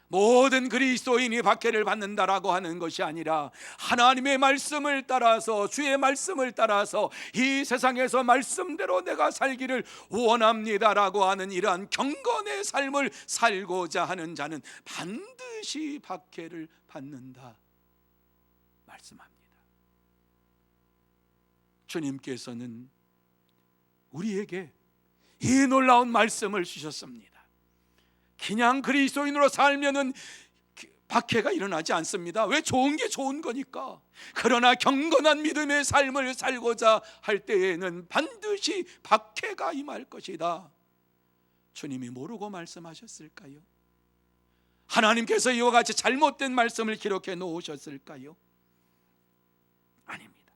모든 그리스도인이 박해를 받는다라고 하는 것이 아니라 하나님의 말씀을 따라서, 주의 말씀을 따라서 이 세상에서 말씀대로 내가 살기를 원합니다라고 하는 이러한 경건의 삶을 살고자 하는 자는 반드시 박해를 받는다 말씀합니다. 주님께서는 우리에게 이 놀라운 말씀을 주셨습니다. 그냥 그리스도인으로 살면은 박해가 일어나지 않습니다. 왜? 좋은 게 좋은 거니까. 그러나 경건한 믿음의 삶을 살고자 할 때에는 반드시 박해가 임할 것이다. 주님이 모르고 말씀하셨을까요? 하나님께서 이와 같이 잘못된 말씀을 기록해 놓으셨을까요? 아닙니다.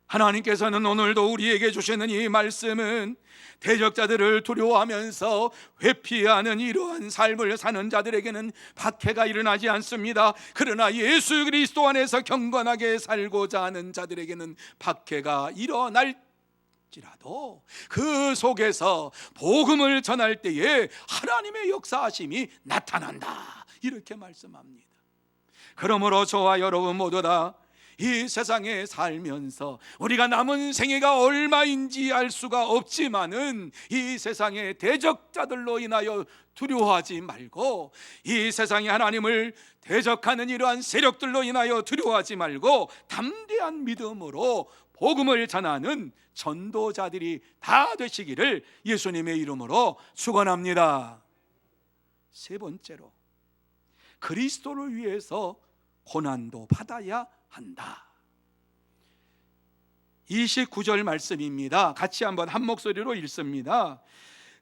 하나님께서는 오늘도 우리에게 주시는 이 말씀은 대적자들을 두려워하면서 회피하는 이러한 삶을 사는 자들에게는 박해가 일어나지 않습니다. 그러나 예수 그리스도 안에서 경건하게 살고자 하는 자들에게는 박해가 일어날지라도 그 속에서 복음을 전할 때에 하나님의 역사하심이 나타난다, 이렇게 말씀합니다. 그러므로 저와 여러분 모두 다 이 세상에 살면서 우리가 남은 생애가 얼마인지 알 수가 없지만은 이 세상의 대적자들로 인하여 두려워하지 말고, 이 세상에 하나님을 대적하는 이러한 세력들로 인하여 두려워하지 말고 담대한 믿음으로 복음을 전하는 전도자들이 다 되시기를 예수님의 이름으로 축원합니다. 세 번째로, 그리스도를 위해서 고난도 받아야 한다. 29절 말씀입니다. 같이 한번 한 목소리로 읽습니다.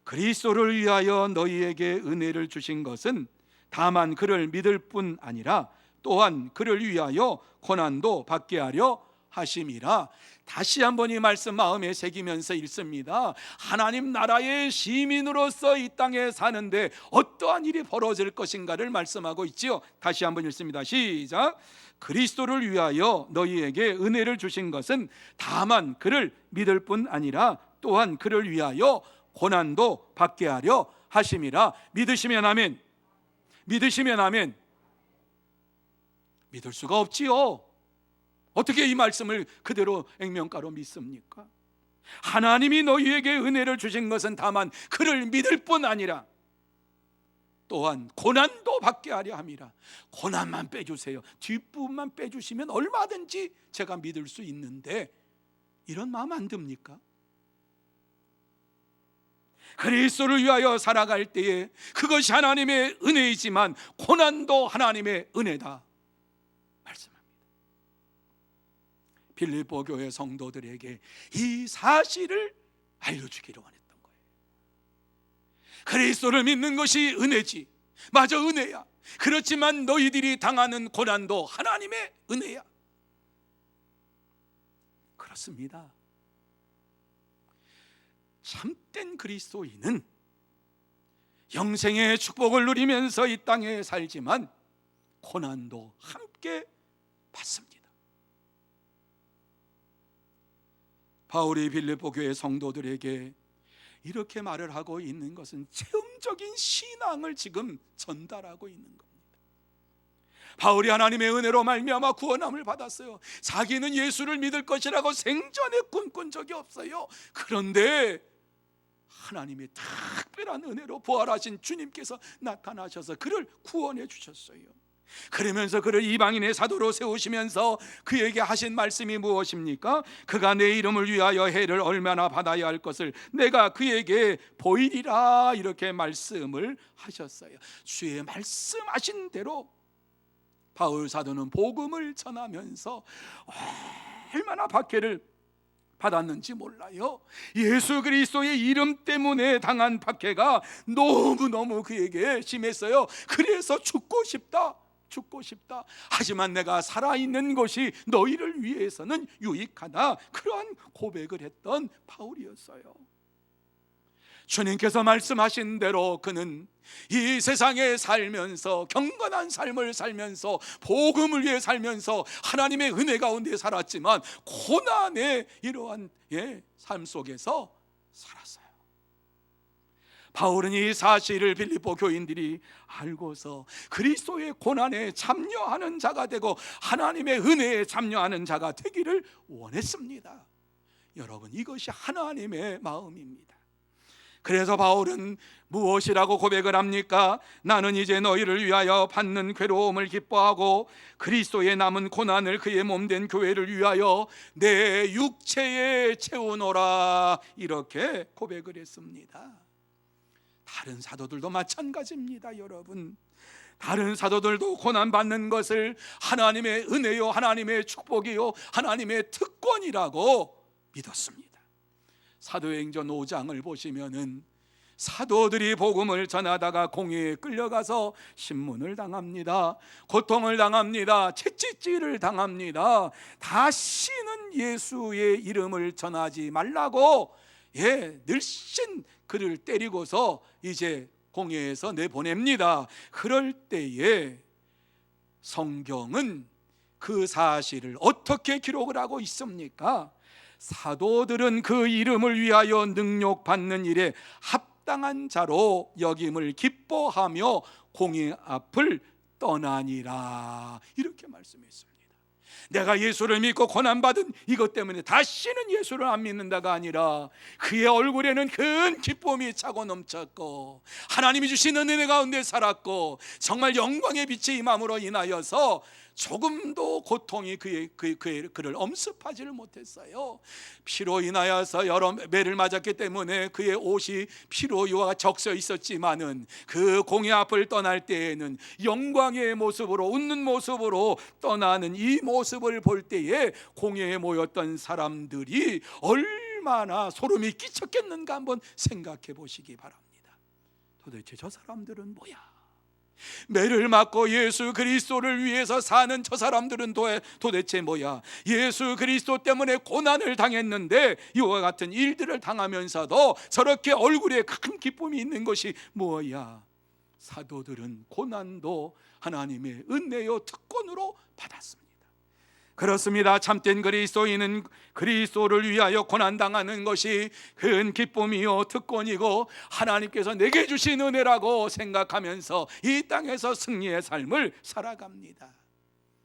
그리스도를 위하여 너희에게 은혜를 주신 것은 다만 그를 믿을 뿐 아니라 또한 그를 위하여 고난도 받게 하려 하심이라. 다시 한번 이 말씀 마음에 새기면서 읽습니다. 하나님 나라의 시민으로서 이 땅에 사는데 어떠한 일이 벌어질 것인가를 말씀하고 있지요. 다시 한번 읽습니다. 시작. 그리스도를 위하여 너희에게 은혜를 주신 것은 다만 그를 믿을 뿐 아니라 또한 그를 위하여 고난도 받게 하려 하심이라. 믿으시면 아멘. 믿으시면 아멘. 믿을 수가 없지요. 어떻게 이 말씀을 그대로 액면가로 믿습니까? 하나님이 너희에게 은혜를 주신 것은 다만 그를 믿을 뿐 아니라 또한 고난도 받게 하려 함이라. 고난만 빼주세요. 뒷부분만 빼주시면 얼마든지 제가 믿을 수 있는데 이런 마음 안 듭니까? 그리스도를 위하여 살아갈 때에 그것이 하나님의 은혜이지만 고난도 하나님의 은혜다 말씀합니다. 빌립보 교회 성도들에게 이 사실을 알려주기를 원했던 거예요. 그리스도를 믿는 것이 은혜지, 맞아, 은혜야. 그렇지만 너희들이 당하는 고난도 하나님의 은혜야. 그렇습니다. 참된 그리스도인은 영생의 축복을 누리면서 이 땅에 살지만 고난도 함께 받습니다. 바울이 빌립보 교회 성도들에게 이렇게 말을 하고 있는 것은 체험적인 신앙을 지금 전달하고 있는 겁니다. 바울이 하나님의 은혜로 말미암아 구원함을 받았어요. 자기는 예수를 믿을 것이라고 생전에 꿈꾼 적이 없어요. 그런데 하나님의 특별한 은혜로 부활하신 주님께서 나타나셔서 그를 구원해 주셨어요. 그러면서 그를 이방인의 사도로 세우시면서 그에게 하신 말씀이 무엇입니까? 그가 내 이름을 위하여 해를 얼마나 받아야 할 것을 내가 그에게 보이리라, 이렇게 말씀을 하셨어요. 주의 말씀하신 대로 바울 사도는 복음을 전하면서 얼마나 박해를 받았는지 몰라요. 예수 그리스도의 이름 때문에 당한 박해가 너무너무 그에게 심했어요. 그래서 죽고 싶다. 하지만 내가 살아있는 것이 너희를 위해서는 유익하다. 그러한 고백을 했던 바울이었어요. 주님께서 말씀하신 대로 그는 이 세상에 살면서 경건한 삶을 살면서 복음을 위해 살면서 하나님의 은혜 가운데 살았지만 고난의 이러한 삶 속에서 살았어요. 바울은 이 사실을 빌립보 교인들이 알고서 그리스도의 고난에 참여하는 자가 되고 하나님의 은혜에 참여하는 자가 되기를 원했습니다. 여러분, 이것이 하나님의 마음입니다. 그래서 바울은 무엇이라고 고백을 합니까? 나는 이제 너희를 위하여 받는 괴로움을 기뻐하고 그리스도의 남은 고난을 그의 몸된 교회를 위하여 내 육체에 채우노라, 이렇게 고백을 했습니다. 다른 사도들도 마찬가지입니다. 여러분, 다른 사도들도 고난받는 것을 하나님의 은혜요, 하나님의 축복이요, 하나님의 특권이라고 믿었습니다. 사도행전 5장을 보시면은 사도들이 복음을 전하다가 공회에 끌려가서 신문을 당합니다. 고통을 당합니다. 채찍질을 당합니다. 다시는 예수의 이름을 전하지 말라고 늘씬 그를 때리고서 이제 공회에서 내보냅니다. 그럴 때에 성경은 그 사실을 어떻게 기록을 하고 있습니까? 사도들은 그 이름을 위하여 능욕받는 일에 합당한 자로 여김을 기뻐하며 공의 앞을 떠나니라, 이렇게 말씀했습니다. 내가 예수를 믿고 고난받은 이것 때문에 다시는 예수를 안 믿는다가 아니라 그의 얼굴에는 큰 기쁨이 차고 넘쳤고 하나님이 주시는 은혜 가운데 살았고 정말 영광의 빛이 임함으로 인하여서 조금도 고통이 그를 엄습하지를 못했어요. 피로 인하여서 여러 매를 맞았기 때문에 그의 옷이 피로와 적셔 있었지만은 그 공의 앞을 떠날 때에는 영광의 모습으로, 웃는 모습으로 떠나는 이 모습을 볼 때에 공회에 모였던 사람들이 얼마나 소름이 끼쳤겠는가 한번 생각해 보시기 바랍니다. 도대체 저 사람들은 뭐야? 매를 맞고 예수 그리스도를 위해서 사는 저 사람들은 도대체 뭐야? 예수 그리스도 때문에 고난을 당했는데 이와 같은 일들을 당하면서도 저렇게 얼굴에 큰 기쁨이 있는 것이 뭐야? 사도들은 고난도 하나님의 은혜요 특권으로 받았습니다. 그렇습니다. 참된 그리스도인은 그리스도를 위하여 고난당하는 것이 큰 기쁨이요 특권이고 하나님께서 내게 주신 은혜라고 생각하면서 이 땅에서 승리의 삶을 살아갑니다.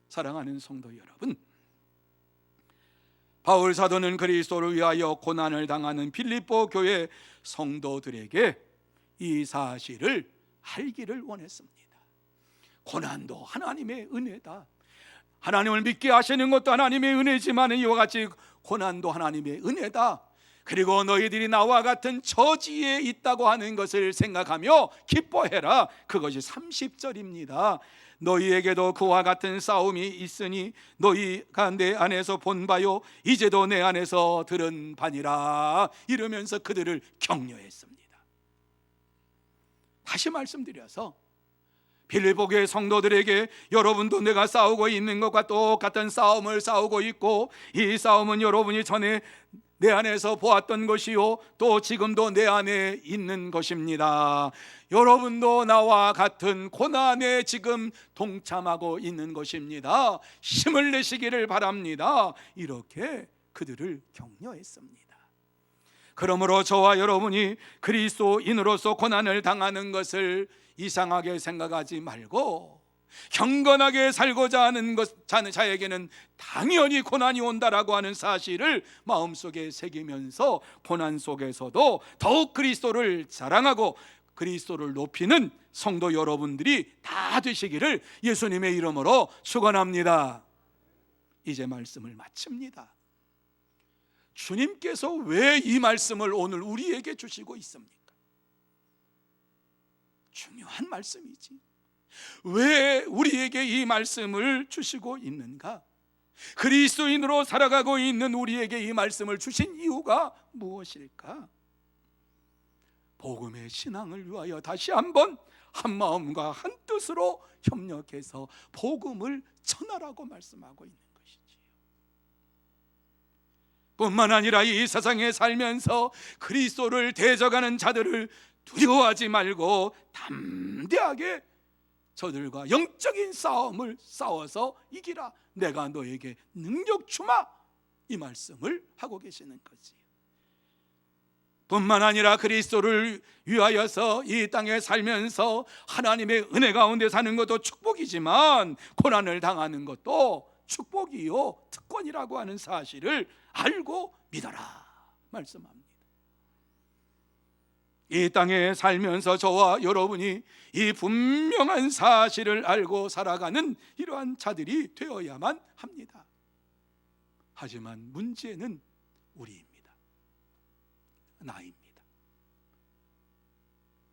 사랑하는 성도 여러분, 바울 사도는 그리스도를 위하여 고난을 당하는 빌립보 교회 성도들에게 이 사실을 알기를 원했습니다. 고난도 하나님의 은혜다. 하나님을 믿게 하시는 것도 하나님의 은혜지만 이와 같이 고난도 하나님의 은혜다. 그리고 너희들이 나와 같은 처지에 있다고 하는 것을 생각하며 기뻐해라. 그것이 30절입니다. 너희에게도 그와 같은 싸움이 있으니 너희가 내 안에서 본 바요 이제도 내 안에서 들은 바니라. 이러면서 그들을 격려했습니다. 다시 말씀드려서 빌립보 교회 성도들에게 여러분도 내가 싸우고 있는 것과 똑같은 싸움을 싸우고 있고, 이 싸움은 여러분이 전에 내 안에서 보았던 것이요 또 지금도 내 안에 있는 것입니다. 여러분도 나와 같은 고난에 지금 동참하고 있는 것입니다. 힘을 내시기를 바랍니다. 이렇게 그들을 격려했습니다. 그러므로 저와 여러분이 그리스도인으로서 고난을 당하는 것을 이상하게 생각하지 말고 경건하게 살고자 하는 자에게는 당연히 고난이 온다라고 하는 사실을 마음속에 새기면서 고난 속에서도 더욱 그리스도를 자랑하고 그리스도를 높이는 성도 여러분들이 다 되시기를 예수님의 이름으로 축원합니다. 이제 말씀을 마칩니다. 주님께서 왜 이 말씀을 오늘 우리에게 주시고 있습니까? 중요한 말씀이지. 왜 우리에게 이 말씀을 주시고 있는가? 그리스도인으로 살아가고 있는 우리에게 이 말씀을 주신 이유가 무엇일까? 복음의 신앙을 위하여 다시 한번 한 마음과 한 뜻으로 협력해서 복음을 전하라고 말씀하고 있는 것이지요. 뿐만 아니라 이 세상에 살면서 그리스도를 대적하는 자들을 두려워하지 말고 담대하게 저들과 영적인 싸움을 싸워서 이기라. 내가 너에게 능력 주마. 이 말씀을 하고 계시는 거지요. 뿐만 아니라 그리스도를 위하여서 이 땅에 살면서 하나님의 은혜 가운데 사는 것도 축복이지만 고난을 당하는 것도 축복이요 특권이라고 하는 사실을 알고 믿어라 말씀합니다. 이 땅에 살면서 저와 여러분이 이 분명한 사실을 알고 살아가는 이러한 자들이 되어야만 합니다. 하지만 문제는 우리입니다. 나입니다.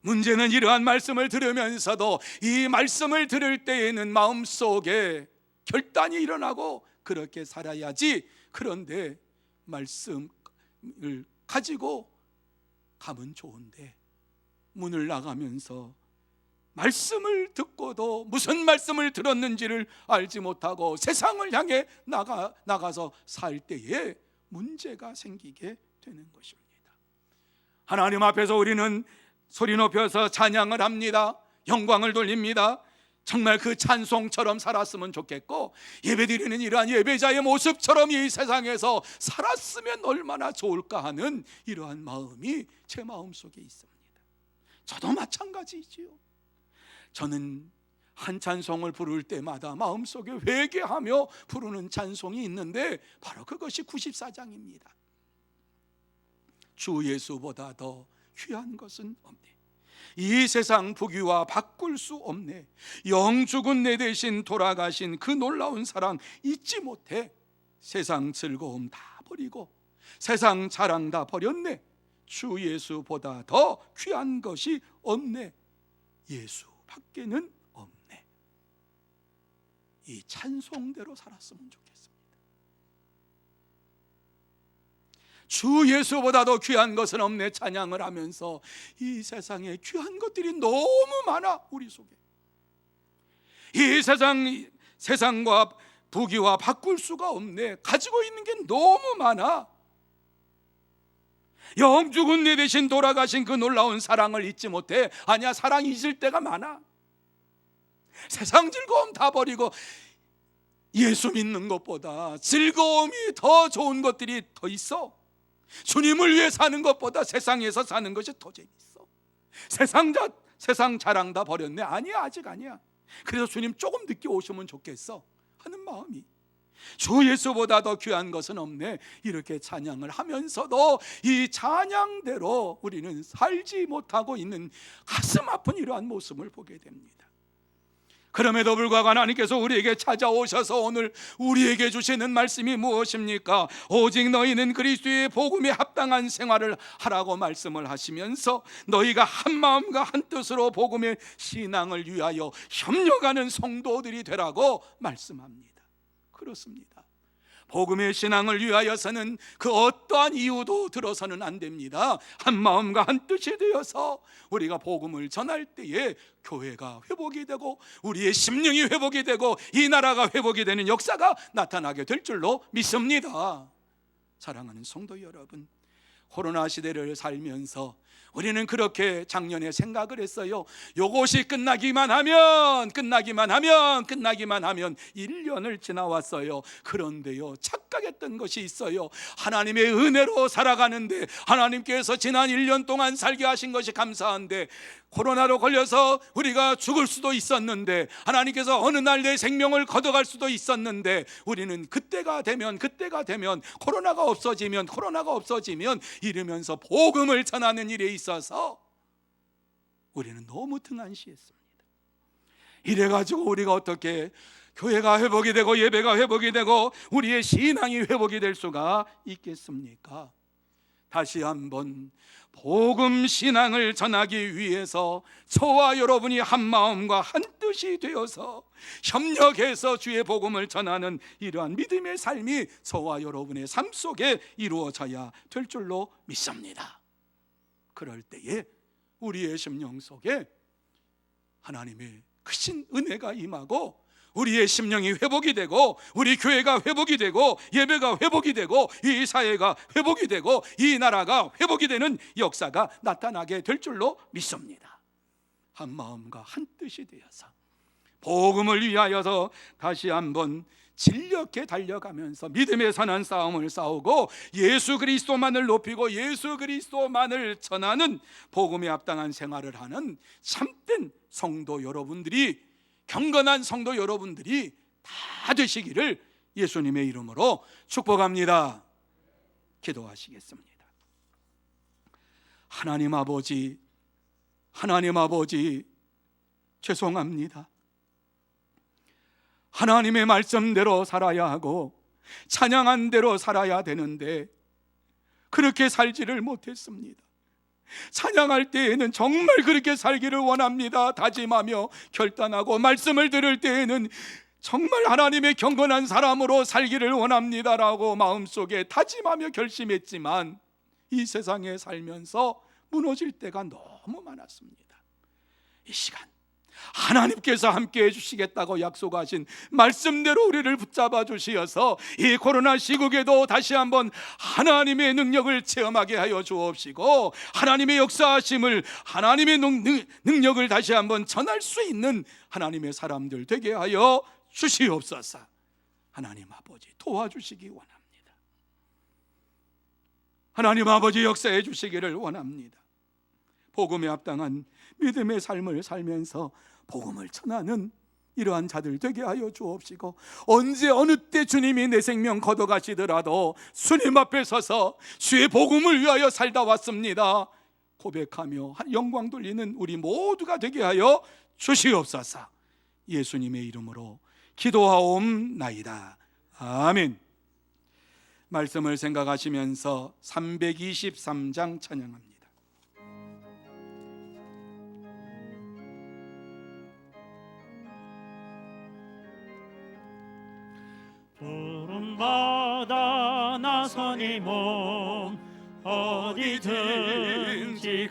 문제는 이러한 말씀을 들으면서도 이 말씀을 들을 때에는 마음속에 결단이 일어나고 그렇게 살아야지. 그런데 말씀을 가지고 가면 좋은데 문을 나가면서 말씀을 듣고도 무슨 말씀을 들었는지를 알지 못하고 세상을 향해 나가서 살 때에 문제가 생기게 되는 것입니다. 하나님 앞에서 우리는 소리 높여서 찬양을 합니다. 영광을 돌립니다. 정말 그 찬송처럼 살았으면 좋겠고 예배드리는 이러한 예배자의 모습처럼 이 세상에서 살았으면 얼마나 좋을까 하는 이러한 마음이 제 마음속에 있습니다. 저도 마찬가지지요. 저는 한 찬송을 부를 때마다 마음속에 회개하며 부르는 찬송이 있는데 바로 그것이 94장입니다. 주 예수보다 더 귀한 것은 없네. 이 세상 부귀와 바꿀 수 없네. 영죽은 내 대신 돌아가신 그 놀라운 사랑 잊지 못해. 세상 즐거움 다 버리고 세상 자랑 다 버렸네. 주 예수보다 더 귀한 것이 없네. 예수 밖에는 없네. 이 찬송대로 살았으면 좋겠습니다. 주 예수보다 더 귀한 것은 없네 찬양을 하면서 이 세상에 귀한 것들이 너무 많아. 우리 속에 이 세상과 부귀와 바꿀 수가 없네. 가지고 있는 게 너무 많아. 영죽은 내 대신 돌아가신 그 놀라운 사랑을 잊지 못해. 아니야, 사랑이 잊을 때가 많아. 세상 즐거움 다 버리고 예수 믿는 것보다 즐거움이 더 좋은 것들이 더 있어. 주님을 위해 사는 것보다 세상에서 사는 것이 더 재밌어. 세상 자랑 다 버렸네. 아니야, 아직 아니야. 그래서 주님 조금 늦게 오시면 좋겠어 하는 마음이, 주 예수보다 더 귀한 것은 없네. 이렇게 찬양을 하면서도 이 찬양대로 우리는 살지 못하고 있는 가슴 아픈 이러한 모습을 보게 됩니다. 그럼에도 불구하고 하나님께서 우리에게 찾아오셔서 오늘 우리에게 주시는 말씀이 무엇입니까? 오직 너희는 그리스도의 복음에 합당한 생활을 하라고 말씀을 하시면서 너희가 한 마음과 한 뜻으로 복음의 신앙을 위하여 협력하는 성도들이 되라고 말씀합니다. 그렇습니다. 복음의 신앙을 위하여서는 그 어떠한 이유도 들어서는 안 됩니다. 한 마음과 한 뜻이 되어서 우리가 복음을 전할 때에 교회가 회복이 되고 우리의 심령이 회복이 되고 이 나라가 회복이 되는 역사가 나타나게 될 줄로 믿습니다. 사랑하는 성도 여러분, 코로나 시대를 살면서 우리는 그렇게 작년에 생각을 했어요. 요것이 끝나기만 하면 1년을 지나왔어요. 그런데요, 착각했던 것이 있어요. 하나님의 은혜로 살아가는데 하나님께서 지난 1년 동안 살게 하신 것이 감사한데 코로나로 걸려서 우리가 죽을 수도 있었는데 하나님께서 어느 날 내 생명을 걷어갈 수도 있었는데 우리는 그때가 되면 코로나가 없어지면 이러면서 복음을 전하는 일에 있어서 우리는 너무 등한시했습니다. 이래가지고 우리가 어떻게 교회가 회복이 되고 예배가 회복이 되고 우리의 신앙이 회복이 될 수가 있겠습니까? 다시 한번 복음 신앙을 전하기 위해서 저와 여러분이 한 마음과 한 뜻이 되어서 협력해서 주의 복음을 전하는 이러한 믿음의 삶이 저와 여러분의 삶 속에 이루어져야 될 줄로 믿습니다. 그럴 때에 우리의 심령 속에 하나님의 크신 은혜가 임하고 우리의 심령이 회복이 되고 우리 교회가 회복이 되고 예배가 회복이 되고 이 사회가 회복이 되고 이 나라가 회복이 되는 역사가 나타나게 될 줄로 믿습니다. 한 마음과 한 뜻이 되어서 복음을 위하여서 다시 한번 진력해 달려가면서 믿음의 선한 싸움을 싸우고 예수 그리스도만을 높이고 예수 그리스도만을 전하는 복음에 합당한 생활을 하는 참된 성도 여러분들이, 경건한 성도 여러분들이 다 되시기를 예수님의 이름으로 축복합니다. 기도하시겠습니다. 하나님 아버지 죄송합니다. 하나님의 말씀대로 살아야 하고 찬양한 대로 살아야 되는데 그렇게 살지를 못했습니다. 찬양할 때에는 정말 그렇게 살기를 원합니다. 다짐하며 결단하고 말씀을 들을 때에는 정말 하나님의 경건한 사람으로 살기를 원합니다라고 마음속에 다짐하며 결심했지만 이 세상에 살면서 무너질 때가 너무 많았습니다. 이 시간 하나님께서 함께 해주시겠다고 약속하신 말씀대로 우리를 붙잡아 주시어서 이 코로나 시국에도 다시 한번 하나님의 능력을 체험하게 하여 주옵시고 하나님의 역사하심을, 하나님의 능력을 다시 한번 전할 수 있는 하나님의 사람들 되게 하여 주시옵소서. 하나님 아버지 도와주시기 원합니다. 하나님 아버지 역사해 주시기를 원합니다. 복음에 합당한 믿음의 삶을 살면서 복음을 전하는 이러한 자들 되게 하여 주옵시고 언제 어느 때 주님이 내 생명 걷어가시더라도 주님 앞에 서서 주의 복음을 위하여 살다 왔습니다 고백하며 영광 돌리는 우리 모두가 되게 하여 주시옵소서. 예수님의 이름으로 기도하옵나이다. 아멘. 말씀을 생각하시면서 323장 찬양합니다. 부름받아 나서니 몸 어디든지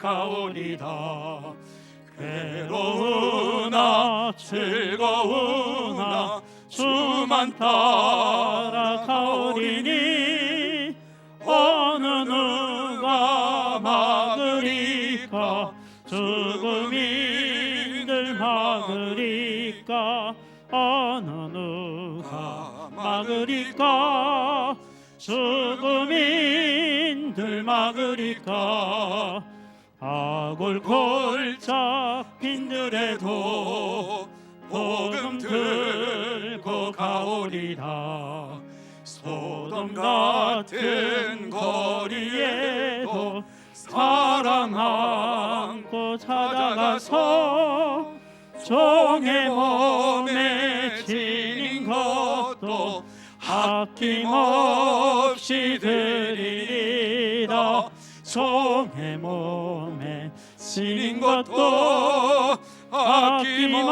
가오리다. 괴로우나 즐거우나 주만 따라 가오리니 어느 누가 막으리까. 죽음인들 막으리까. 어느 누가 막으리까. 죽음인들 막으리까. 아골 골짝 빈들에도 복음 들고 가오리라. 소돔 같은 거리에도 사랑 안고 찾아가서 종의 몸에 지닌 것도 아낌없이 드리리다. 종의 몸에 지닌 것도 아낌없이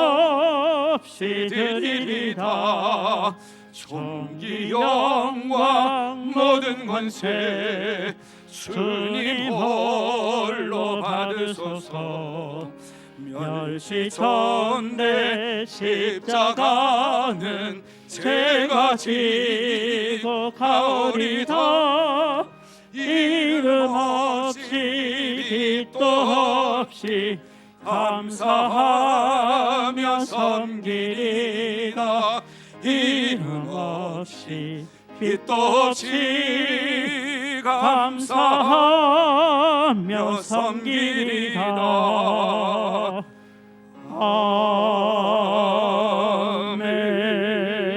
드리리다. 존귀 영광 모든 권세 주님 홀로 받으소서. 멸시전대 십자가는 제가 지고 가오리다. 이름 없이 빛도 없이 감사하며 섬기리다. 이름 없이 빛도 없이 감사하며 섬기리다.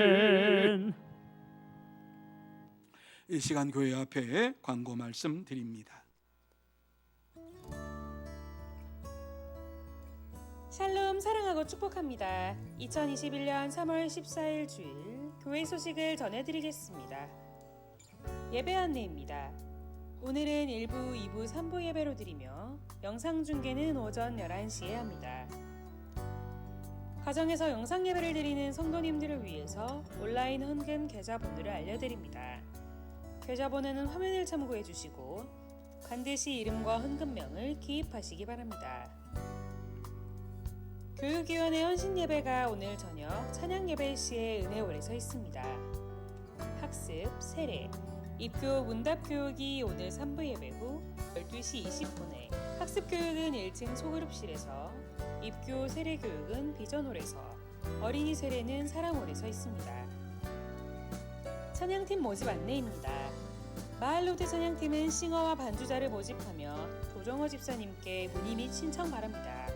아멘. 이 시간 교회 앞에 광고 말씀 드립니다. 샬롬 사랑하고 축복합니다. 2021년 3월 14일 주일 교회 소식을 전해드리겠습니다. 예배 안내입니다. 오늘은 1부, 2부, 3부 예배로 드리며 영상 중계는 오전 11시에 합니다. 가정에서 영상 예배를 드리는 성도님들을 위해서 온라인 헌금 계좌번호를 알려드립니다. 계좌번호는 화면을 참고해 주시고 반드시 이름과 헌금명을 기입하시기 바랍니다. 교육위원회 헌신예배가 오늘 저녁 찬양예배 시에 은혜홀에서 있습니다. 학습, 세례, 입교 문답교육이 오늘 3부 예배 후 12시 20분에 학습교육은 1층 소그룹실에서, 입교 세례교육은 비전홀에서, 어린이 세례는 사랑홀에서 있습니다. 찬양팀 모집 안내입니다. 마을로드 찬양팀은 싱어와 반주자를 모집하며 조정호 집사님께 문의 및 신청 바랍니다.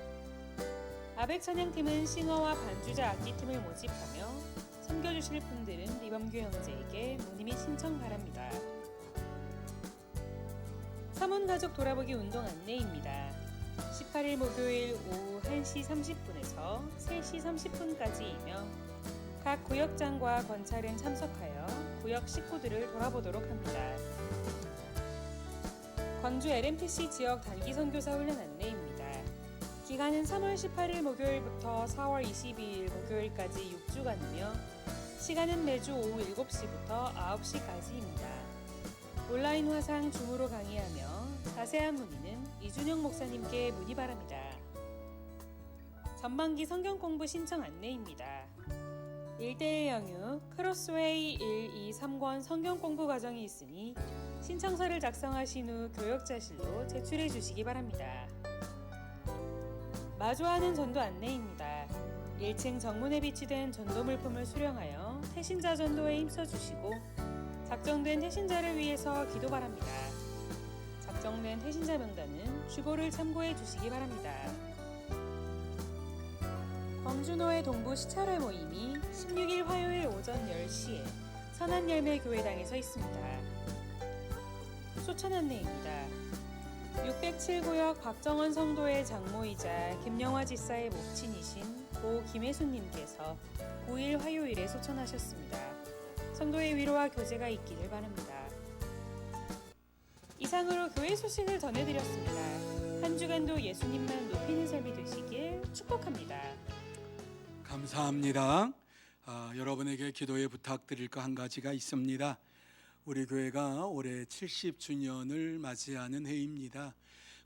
아벡 찬양팀은 싱어와 반주자 악기팀을 모집하며 섬겨주실 분들은 리범규 형제에게 문의 및 신청 바랍니다. 사문가족 돌아보기 운동 안내입니다. 18일 목요일 오후 1시 30분에서 3시 30분까지이며 각 구역장과 권찰은 참석하여 구역 식구들을 돌아보도록 합니다. 광주 LMTC 지역 단기 선교사 훈련 안내입니다. 기간은 3월 18일 목요일부터 4월 22일 목요일까지 6주간이며 시간은 매주 오후 7시부터 9시까지입니다. 온라인 화상 줌으로 강의하며 자세한 문의는 이준영 목사님께 문의 바랍니다. 전반기 성경 공부 신청 안내입니다. 1대1 영유 크로스웨이 1, 2, 3권 성경 공부 과정이 있으니 신청서를 작성하신 후 교역자실로 제출해 주시기 바랍니다. 마주하는 전도 안내입니다. 1층 정문에 비치된 전도 물품을 수령하여 태신자 전도에 힘써주시고 작정된 태신자를 위해서 기도 바랍니다. 작정된 태신자 명단은 주보를 참고해 주시기 바랍니다. 광주노회 동부 시찰회 모임이 16일 화요일 오전 10시에 선한열매교회당에서 있습니다. 소천 안내입니다. 607구역 박정원 성도의 장모이자 김영화 지사의 목친이신 고 김혜수님께서 9일 화요일에 소천하셨습니다. 성도의 위로와 교제가 있기를 바랍니다. 이상으로 교회 소식을 전해드렸습니다. 한 주간도 예수님만 높이는 삶이 되시길 축복합니다. 감사합니다. 여러분에게 기도에 부탁드릴 거 한 가지가 있습니다. 우리 교회가 올해 70주년을 맞이하는 해입니다.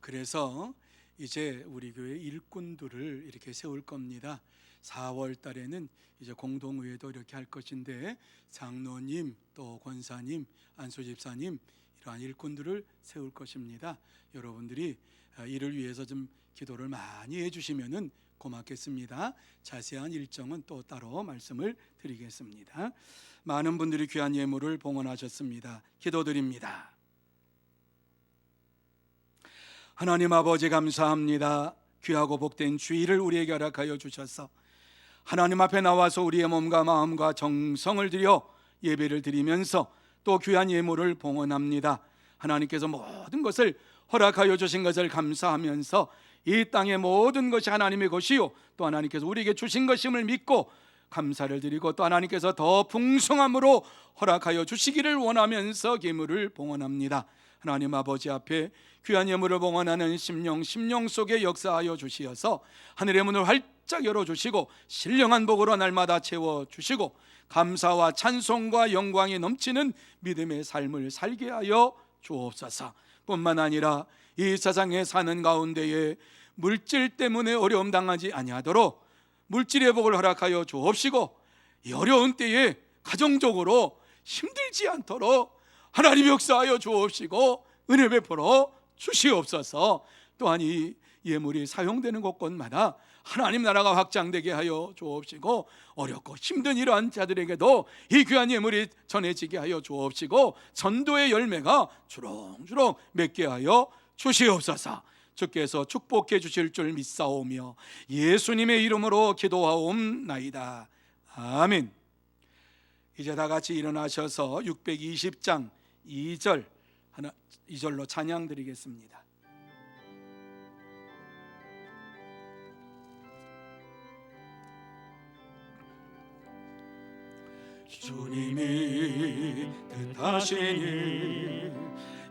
그래서 이제 우리 교회 일꾼들을 이렇게 세울 겁니다. 4월 달에는 이제 공동의회도 이렇게 할 것인데 장로님, 또 권사님, 안수집사님 이러한 일꾼들을 세울 것입니다. 여러분들이 이를 위해서 좀 기도를 많이 해주시면은 고맙겠습니다. 자세한 일정은 또 따로 말씀을 드리겠습니다. 많은 분들이 귀한 예물을 봉헌하셨습니다. 기도드립니다. 하나님 아버지 감사합니다. 귀하고 복된 주일을 우리에게 허락하여 주셔서 하나님 앞에 나와서 우리의 몸과 마음과 정성을 들여 예배를 드리면서 또 귀한 예물을 봉헌합니다. 하나님께서 모든 것을 허락하여 주신 것을 감사하면서 이 땅의 모든 것이 하나님의 것이요 또 하나님께서 우리에게 주신 것임을 믿고 감사를 드리고 또 하나님께서 더 풍성함으로 허락하여 주시기를 원하면서 예물을 봉헌합니다. 하나님 아버지 앞에 귀한 예물을 봉헌하는 심령 속에 역사하여 주시어서 하늘의 문을 활짝 열어주시고 신령한 복으로 날마다 채워주시고 감사와 찬송과 영광이 넘치는 믿음의 삶을 살게 하여 주옵소서. 뿐만 아니라 이 세상에 사는 가운데에 물질 때문에 어려움 당하지 아니하도록 물질의 복을 허락하여 주옵시고 이 어려운 때에 가정적으로 힘들지 않도록 하나님 역사하여 주옵시고 은혜 베풀어 주시옵소서. 또한 이 예물이 사용되는 곳곳마다 하나님 나라가 확장되게 하여 주옵시고 어렵고 힘든 이러한 자들에게도 이 귀한 예물이 전해지게 하여 주옵시고 전도의 열매가 주렁주렁 맺게 하여 주시옵소서. 주께서 축복해 주실 줄 믿사오며 예수님의 이름으로 기도하옵나이다. 아멘. 이제 다 같이 일어나셔서 620장 2절로 찬양 드리겠습니다. 주님이 뜻하신 일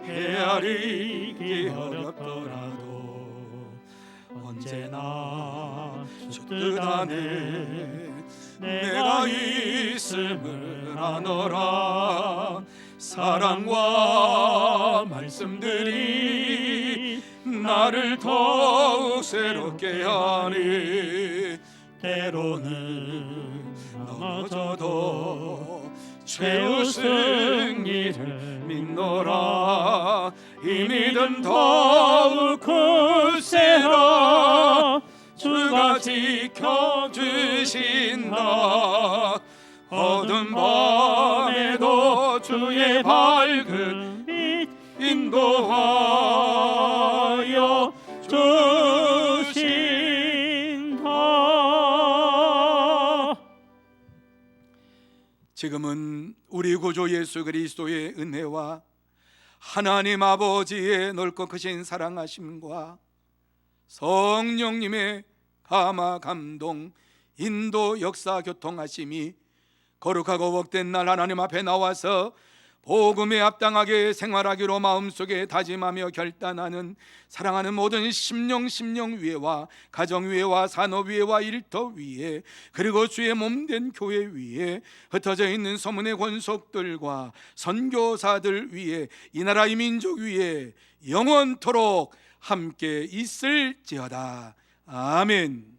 헤아리기 어렵더라도 언제나 주 뜻 안에 내가 있음을 아노라. 사랑과 말씀들이 나를 더욱 새롭게 하니 때로는 넘어져도 최후 승리를 믿노라. 이 믿음 더욱 굳세라. 주가 지켜주신다. 어두운 밤에도 주의 밝은 빛 인도하여 주신다. 지금은 우리 구주 예수 그리스도의 은혜와 하나님 아버지의 넓고 크신 사랑하심과 성령님의 감화 감동 인도 역사 교통하심이 거룩하고 복된 날 하나님 앞에 나와서 복음에 합당하게 생활하기로 마음속에 다짐하며 결단하는 사랑하는 모든 심령 위에와 가정 위에와 산업 위에와 일터 위에 그리고 주의 몸된 교회 위에 흩어져 있는 소문의 권속들과 선교사들 위에 이 나라 이 민족 위에 영원토록 함께 있을지어다. 아멘.